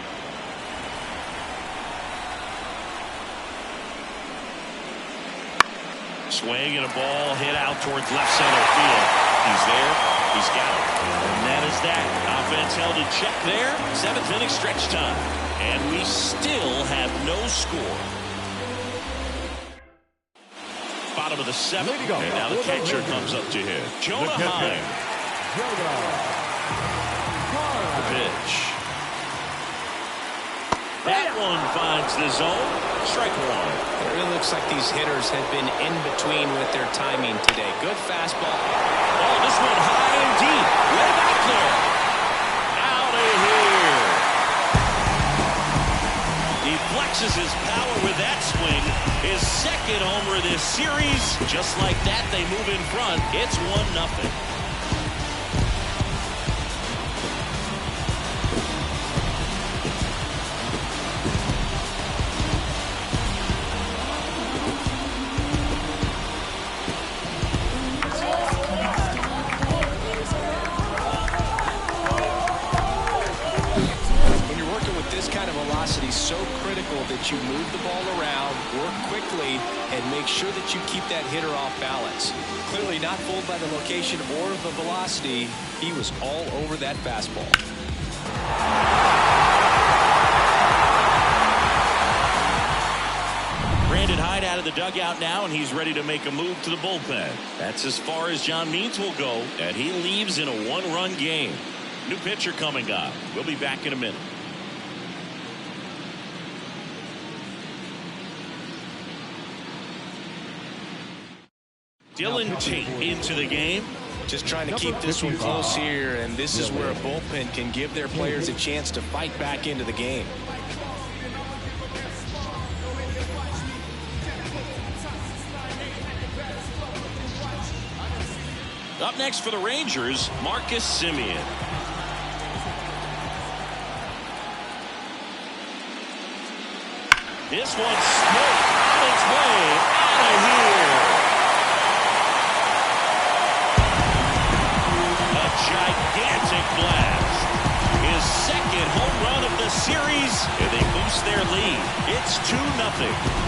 Swing and a ball hit out towards left center field. He's there. He's got it. And that is that. Offense held in check there. 7th inning stretch time. And we still have no score. Bottom of the 7th. And now the catcher comes up to hit. Jonah Heim. The pitch. That one finds the zone. Strike 1.
It really looks like these hitters have been in between with their timing today. Good fastball.
Oh, this one high and deep. Way back there. Out of here. He flexes his power with that swing. His 2nd homer this series. Just like that, they move in front. It's 1-0.
So critical that you move the ball around, work quickly, and make sure that you keep that hitter off balance. Clearly not fooled by the location or the velocity. He was all over that fastball.
Brandon Hyde out of the dugout now, and he's ready to make a move to the bullpen. That's as far as John Means will go, and he leaves in a 1-run game. New pitcher coming up. We'll be back in a minute. Dylan Tate into the game.
Just trying to keep this one close here, and this is where a bullpen can give their players a chance to fight back into the game.
Up next for the Rangers, Marcus Semien. This one's smoked on its way out of here. A gigantic blast. His second home run of the series, and they boost their lead. It's 2-0.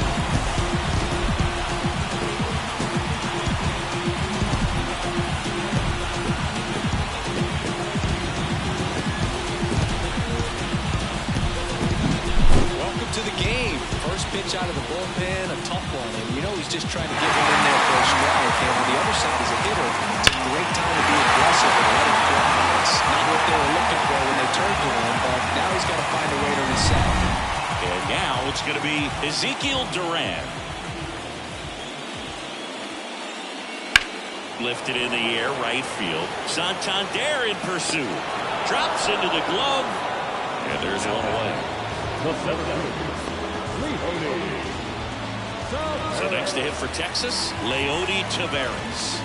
To the game. First pitch out of the bullpen, a tough one. And you know he's just trying to get one in there for a strike. And on the other side is a hitter. It's a great time to be aggressive and let him fly. It's not what they were looking for when they turned to him, but now he's got to find a way to reset.
And now it's going to be Ezekiel Duran. Lifted in the air, right field. Santander in pursuit. Drops into the glove. And there's one away. So next to hit for Texas, Leody Taveras.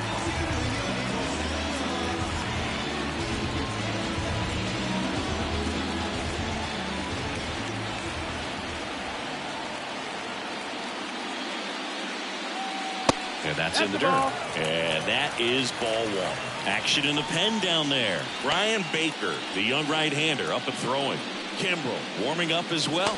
And that's in the dirt. And that is ball one. Action in the pen down there. Brian Baker, the young right-hander, up and throwing. Kimbrel warming up as well.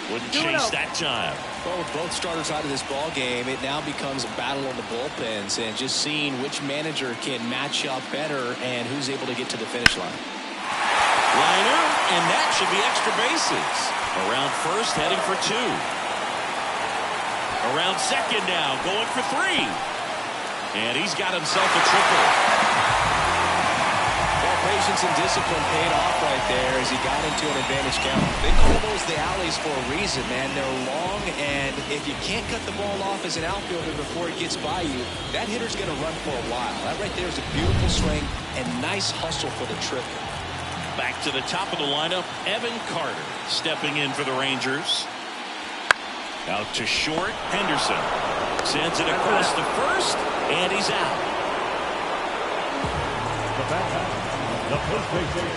Wouldn't chase that time.
Well, with both starters out of this ball game, it now becomes a battle on the bullpens and just seeing which manager can match up better and who's able to get to the finish line.
Liner, and that should be extra bases. Around first, heading for 2. Around second now, going for 3. And he's got himself a triple.
Well, patience and discipline paid off right there as he got into an advantage count. They call those the alleys for a reason, man. They're long, and if you can't cut the ball off as an outfielder before it gets by you, that hitter's going to run for a while. That right there is a beautiful swing and nice hustle for the triple.
Back to the top of the lineup, Evan Carter stepping in for the Rangers. Out to short, Henderson sends it across the first, and he's out.
The first baseman,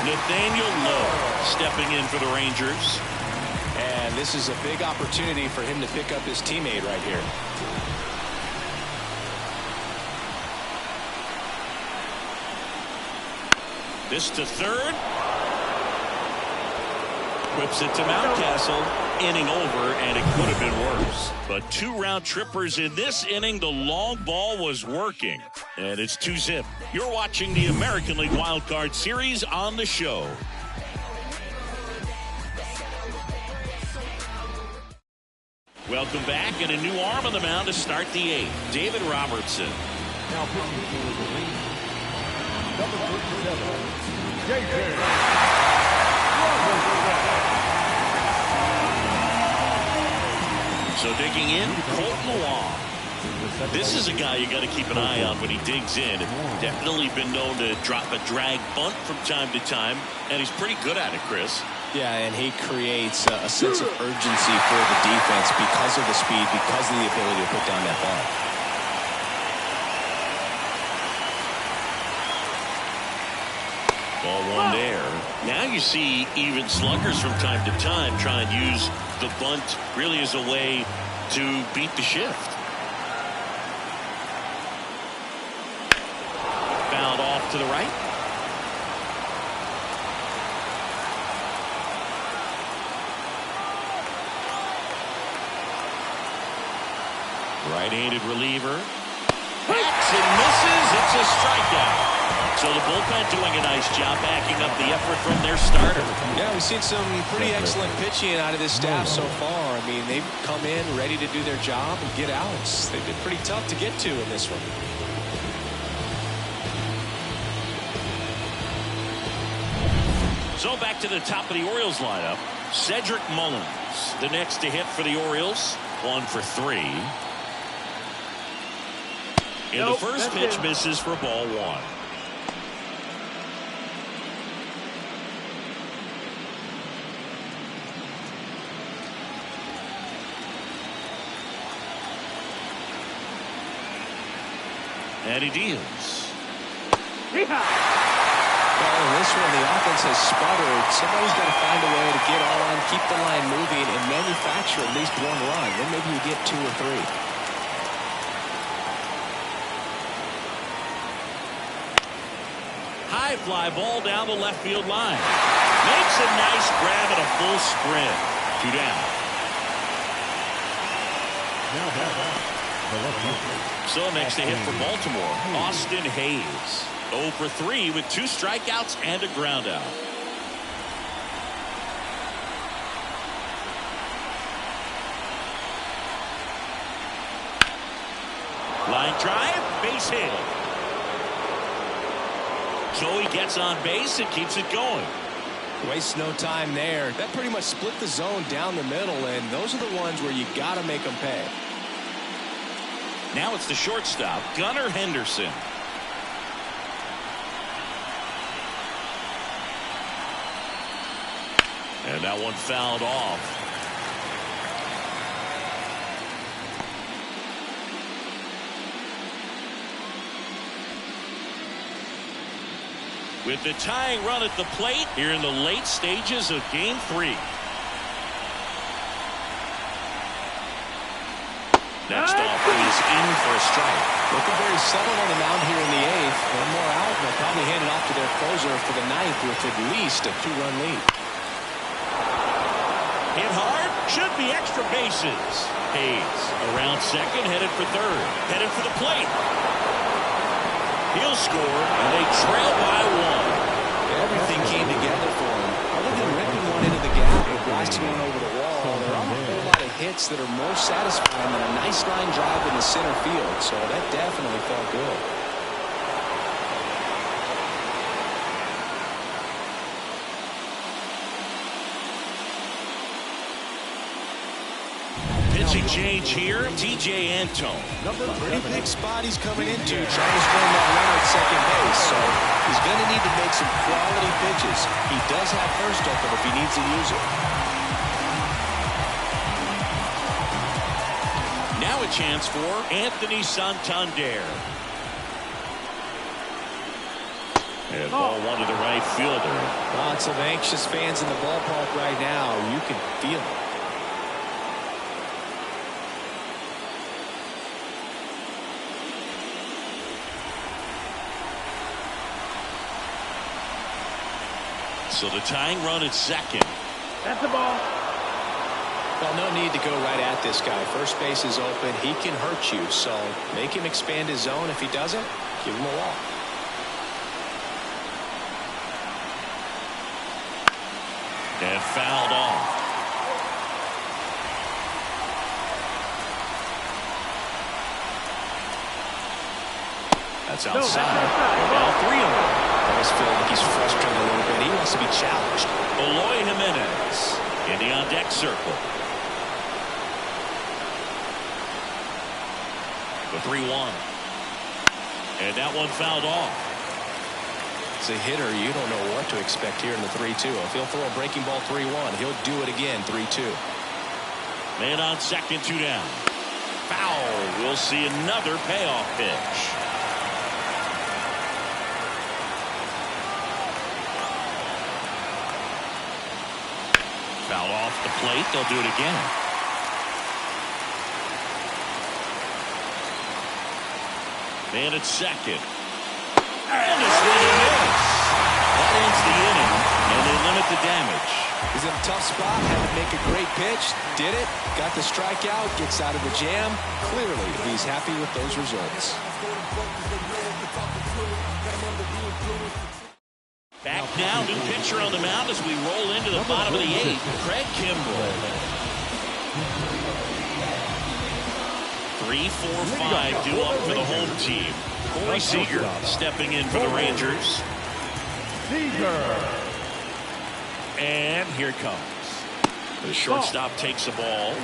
Nathaniel Lowe stepping in for the Rangers.
And this is a big opportunity for him to pick up his teammate right here.
This to third. Whips it to Mountcastle. Inning over, and it could have been worse. But 2 round trippers in this inning. The long ball was working. And it's 2-zip. You're watching the American League Wildcard Series on the show. Welcome back, and a new arm on the mound to start the 8th. David Robertson.
Now pitching for the Rangers, number 57, J.J.
So digging in, Colton Wong. This is a guy you got to keep an eye on when he digs in. Definitely been known to drop a drag bunt from time to time, and he's pretty good at it, Chris.
Yeah, and he creates a sense of urgency for the defense because of the speed, because of the ability to put down that ball.
Ball one there. Now you see even sluggers from time to time try and use the bunt really as a way to beat the shift. Fouled off to the right. Right-handed reliever. Hits and misses. It's a strikeout. So the bullpen doing a nice job backing up the effort from their starter.
Yeah, we've seen some pretty excellent pitching out of this staff so far. I mean, they've come in ready to do their job and get outs. They've been pretty tough to get to in this one.
So back to the top of the Orioles lineup. Cedric Mullins, the next to hit for the Orioles. 1 for 3. And the first pitch misses for ball 1. And he deals.
Well, in this one, the offense has sputtered. Somebody's got to find a way to get on, keep the line moving, and manufacture at least one run. Then maybe you get 2 or 3.
High fly ball down the left field line. Makes a nice grab and a full sprint. 2 down.
Now the left fielder.
So next to hit for Baltimore, Austin Hayes. 0 for 3 with 2 strikeouts and a ground out. Line drive, base hit. So he gets on base and keeps it going.
Waste no time there. That pretty much split the zone down the middle, and those are the ones where you got to make them pay.
Now it's the shortstop, Gunnar Henderson. And that one fouled off. With the tying run at the plate here in the late stages of Game 3. Next offering is in for a strike.
Looking very settled on the mound here in the 8th. One more out, and they'll probably hand it off to their closer for the 9th with at least a 2-run lead.
Hit hard, should be extra bases. Hayes around second, headed for third, headed for the plate. He'll score, and they trail by 1.
Everything came together for him. Other than ripping one into the gap and blasting one over the wall, there aren't a whole lot of hits that are more satisfying than a nice line drive in the center field, so that definitely felt good.
Pitching change here, T.J. Antone.
Pretty big spot he's coming into, trying to string that runner at second base, so he's going to need to make some quality pitches. He does have first open if he needs to use it.
Now a chance for Anthony Santander. And ball one to the right fielder.
Lots of anxious fans in the ballpark right now. You can feel it.
So the tying run at second.
That's the ball.
Well, no need to go right at this guy. First base is open. He can hurt you, so make him expand his zone. If he doesn't, give him a walk.
And fouled off. That's outside. Now 3-0.
I just feel like he's frustrated a little bit. He wants to be challenged.
Eloy Jimenez in the on-deck circle. The 3-1. And that one fouled off.
As a hitter, you don't know what to expect here in the 3-2. If he'll throw a breaking ball 3-1, he'll do it again 3-2.
Man on second, 2 down. Foul. We'll see another payoff pitch. Foul off the plate. They'll do it again. Man at second. And a swing and miss. That ends the inning, and they limit the damage.
He's in a tough spot. Had to make a great pitch. Did it. Got the strikeout. Gets out of the jam. Clearly, he's happy with those results.
Back now, new pitcher on the mound as we roll into the bottom of the 8th. Craig Kimbrell. 3-4-5 due up for the home team. Corey Seager stepping in for the Rangers. And here it comes. The shortstop takes the ball.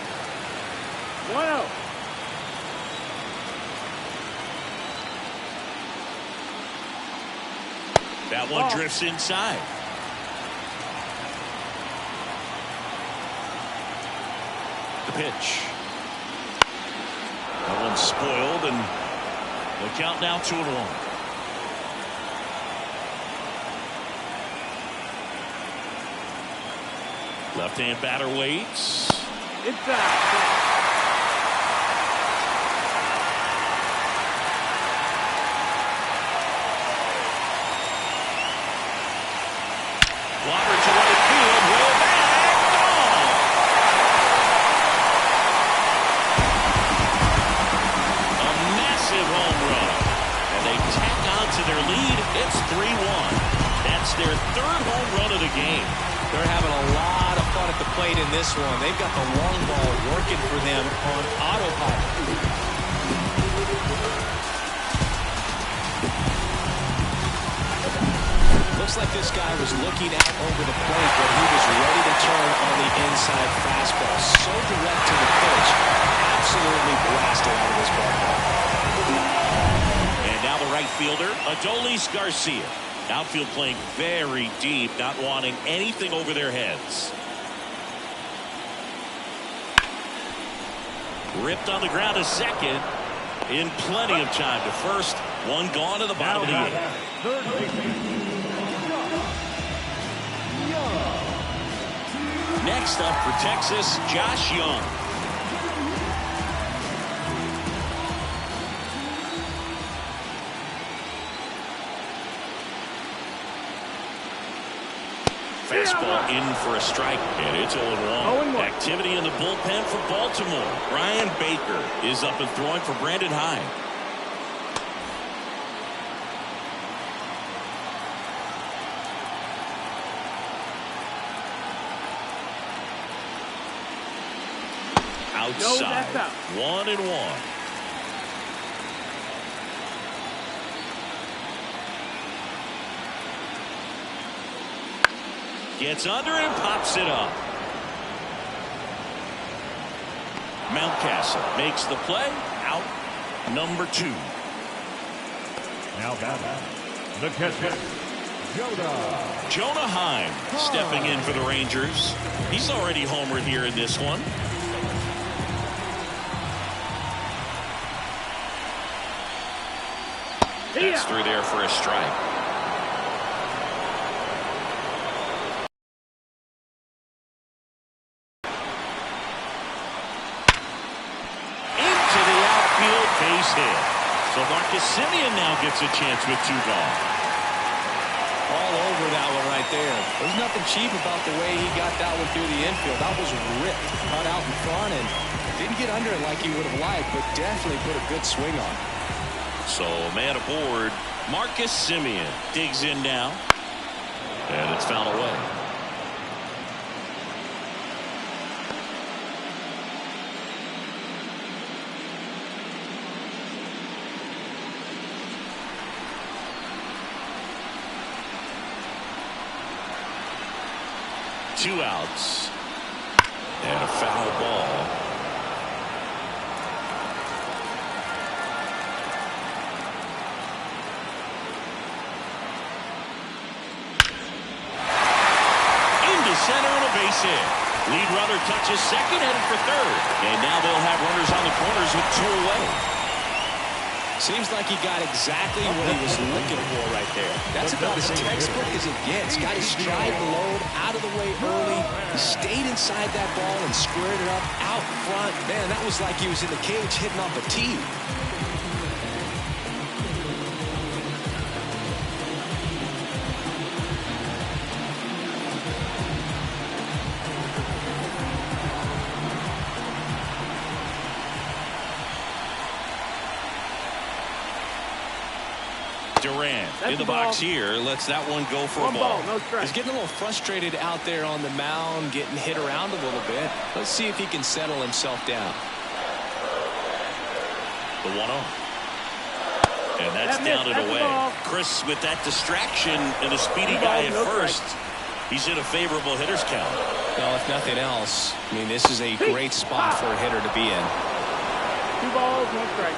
1-0.
That one drifts inside. The pitch. That one's spoiled, and The count now 2-1. Left-hand batter waits.
It's out.
Lobber to right field, way back, gone. A massive home run. And they tack on to their lead. It's 3-1. That's their third home run of the game.
They're having a lot of fun at the plate in this one. They've got the long ball working for them on autopilot. Looks like this guy was looking out over the plate, but he was ready to turn on the inside fastball. So direct to the pitch. Absolutely blasted out of this ballpark.
And now the right fielder, Adolis Garcia. Outfield playing very deep, not wanting anything over their heads. Ripped on the ground to second. In plenty of time to first. One gone to the bottom of the eighth.
Third baseman.
Next up for Texas, Josh Young. Fastball in for a strike, and it's 0-1. Activity in the bullpen for Baltimore. Brian Baker is up and throwing for Brandon Hyde. Outside, 1-1. Gets under it and pops it up. Mountcastle makes the play. Out number 2.
Now batting, the catcher,
Jonah Heim stepping in for the Rangers. He's already homered here in this one. That's through there for a strike. Into the outfield, base hit. So Marcus Semien now gets a chance with 2 gone.
All over that one right there. There's nothing cheap about the way he got that one through the infield. That was ripped, cut out in front, and didn't get under it like he would have liked, but definitely put a good swing on it.
So man aboard, Marcus Semien digs in now, and it's fouled away. Two outs and a foul ball. Center and a base hit. Lead runner touches second, headed for third. And now they'll have runners on the corners with 2 away.
Seems like he got exactly what he was looking for right there. That's about as textbook as it gets. Got his stride load out of the way early. Stayed inside that ball and squared it up out front. Man, that was like he was in the cage hitting off a tee.
Durant in the box here lets that one go for a ball.
No strike.
He's getting a little frustrated out there on the mound, getting hit around a little bit. Let's see if he can settle himself down.
The 1-0. And that's down and away. Chris, with that distraction and a speedy guy at first, he's in a favorable hitter's count.
Well, if nothing else, I mean, this is a great spot for a hitter to be in.
2 balls, 1 strike.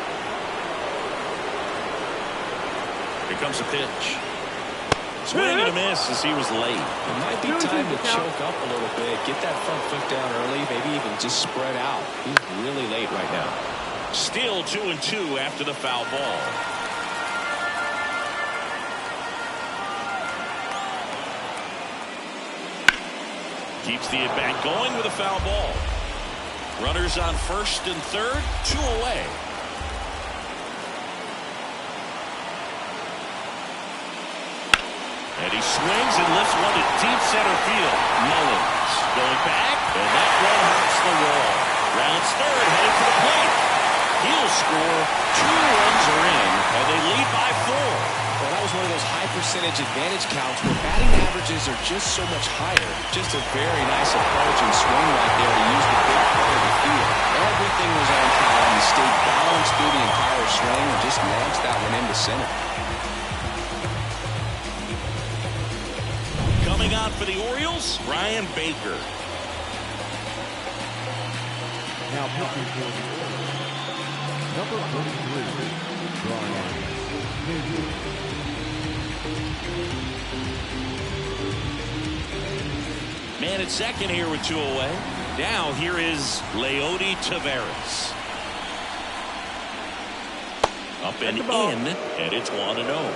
Here comes a pitch. Swing and a miss as he was late.
It might be time to choke up a little bit, get that front foot down early, maybe even just spread out. He's really late right now.
Still 2-2 after the foul ball. Keeps the at-bat going with a foul ball. Runners on first and third, 2 away. And he swings and lifts one to deep center field. Mullins going back, and that one hurts the wall. Rounds third, headed to the plate. He'll score. 2 runs are in, and they lead by 4.
Well, that was one of those high percentage advantage counts where batting averages are just so much higher. Just a very nice approach and swing right there to use the big part of the field. Everything was on time. He stayed balanced through the entire swing and just launched that one into center.
Coming out for the Orioles, Ryan Baker.
Now pitching for the Orioles, number 43, Brian.
Man at second here with 2 away. Now here is Leody Taveras. Up and in, and it's 1-0.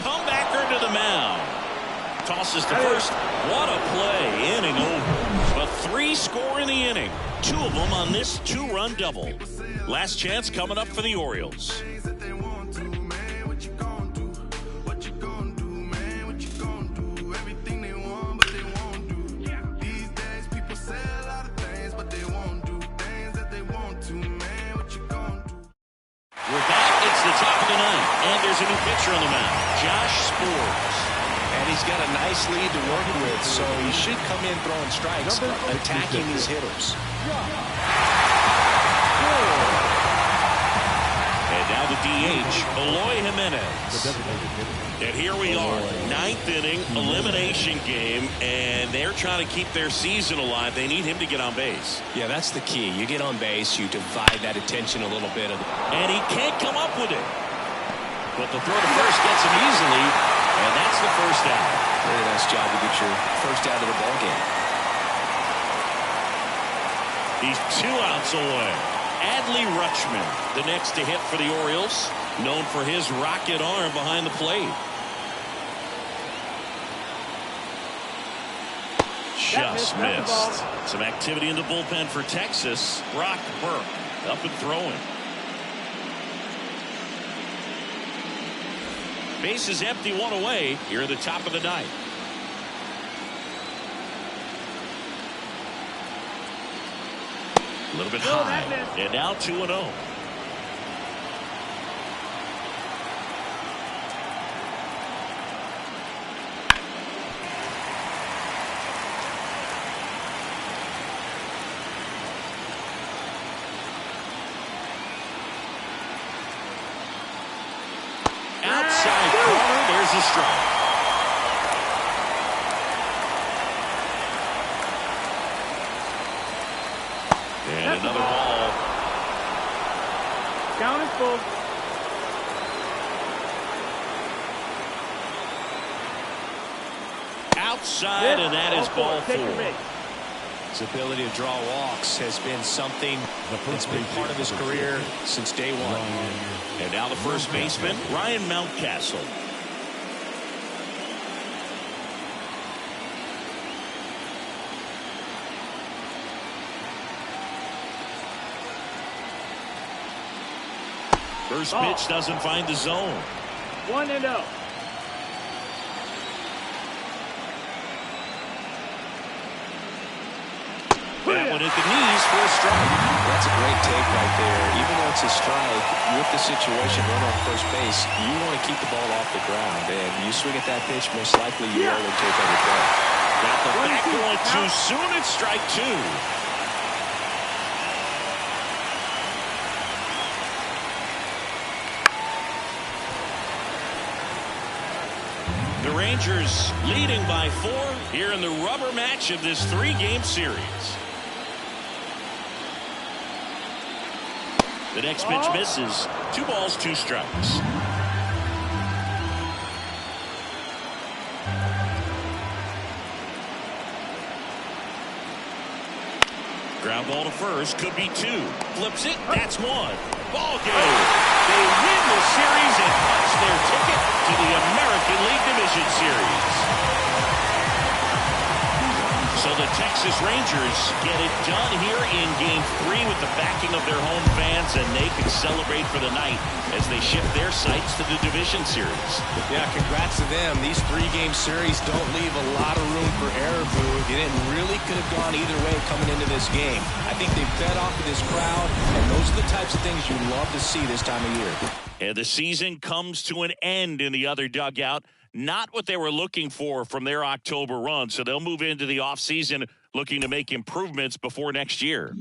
Comebacker to the mound. Tosses to first. What a play. Inning over. But 3 score in the inning. 2 of them on this 2-run double. Last chance coming up for the Orioles. We're back. It's the top of the ninth. And there's a new pitcher on the mound. Josh Sborz.
And he's got a nice lead to work with, so he should come in throwing strikes, attacking these hitters.
And now the DH, Eloy Jimenez. And here we are, 9th inning, elimination game, and they're trying to keep their season alive. They need him to get on base.
Yeah, that's the key. You get on base, you divide that attention a little bit.
And he can't come up with it. But the throw to first gets him easily, and that's the first out.
Very nice job to get your first out of the ball game.
He's 2 outs away. Adley Rutschman, the next to hit for the Orioles, known for his rocket arm behind the plate. Just missed. Some activity in the bullpen for Texas. Brock Burke up and throwing. Base is empty, 1 away here at the top of the ninth. A little bit high, and now 2-0. Outside corner, there's a strike. And another ball.
Count is full.
Outside, and that is ball 4.
His ability to draw walks has been something that's been part of his career since day 1.
And now the first baseman, Ryan Mountcastle. First pitch doesn't find the zone.
1-0.
That one at the knees for a strike.
That's a great take right there. Even though it's a strike, with the situation, run on first base, you want to keep the ball off the ground. And you swing at that pitch, most likely you only take every play.
Got the back going too soon. It's strike 2. The Rangers leading by 4 here in the rubber match of this 3-game series. The next pitch misses. 2 balls, 2 strikes. Ground ball to first. Could be 2. Flips it. That's 1. Ball game. They win the series and punch their ticket to the American League Division Series. So the Texas Rangers get it done here in Game 3 with the backing of their home fans, and they can celebrate for the night as they shift their sights to the Division Series.
Yeah, congrats to them. These 3-game series don't leave a lot of room for error, Boog. It really could have gone either way coming into this game. I think they fed off of this crowd, and those are the types of things you love to see this time of year.
And the season comes to an end in the other dugout. Not what they were looking for from their October run, so they'll move into the offseason looking to make improvements before next year.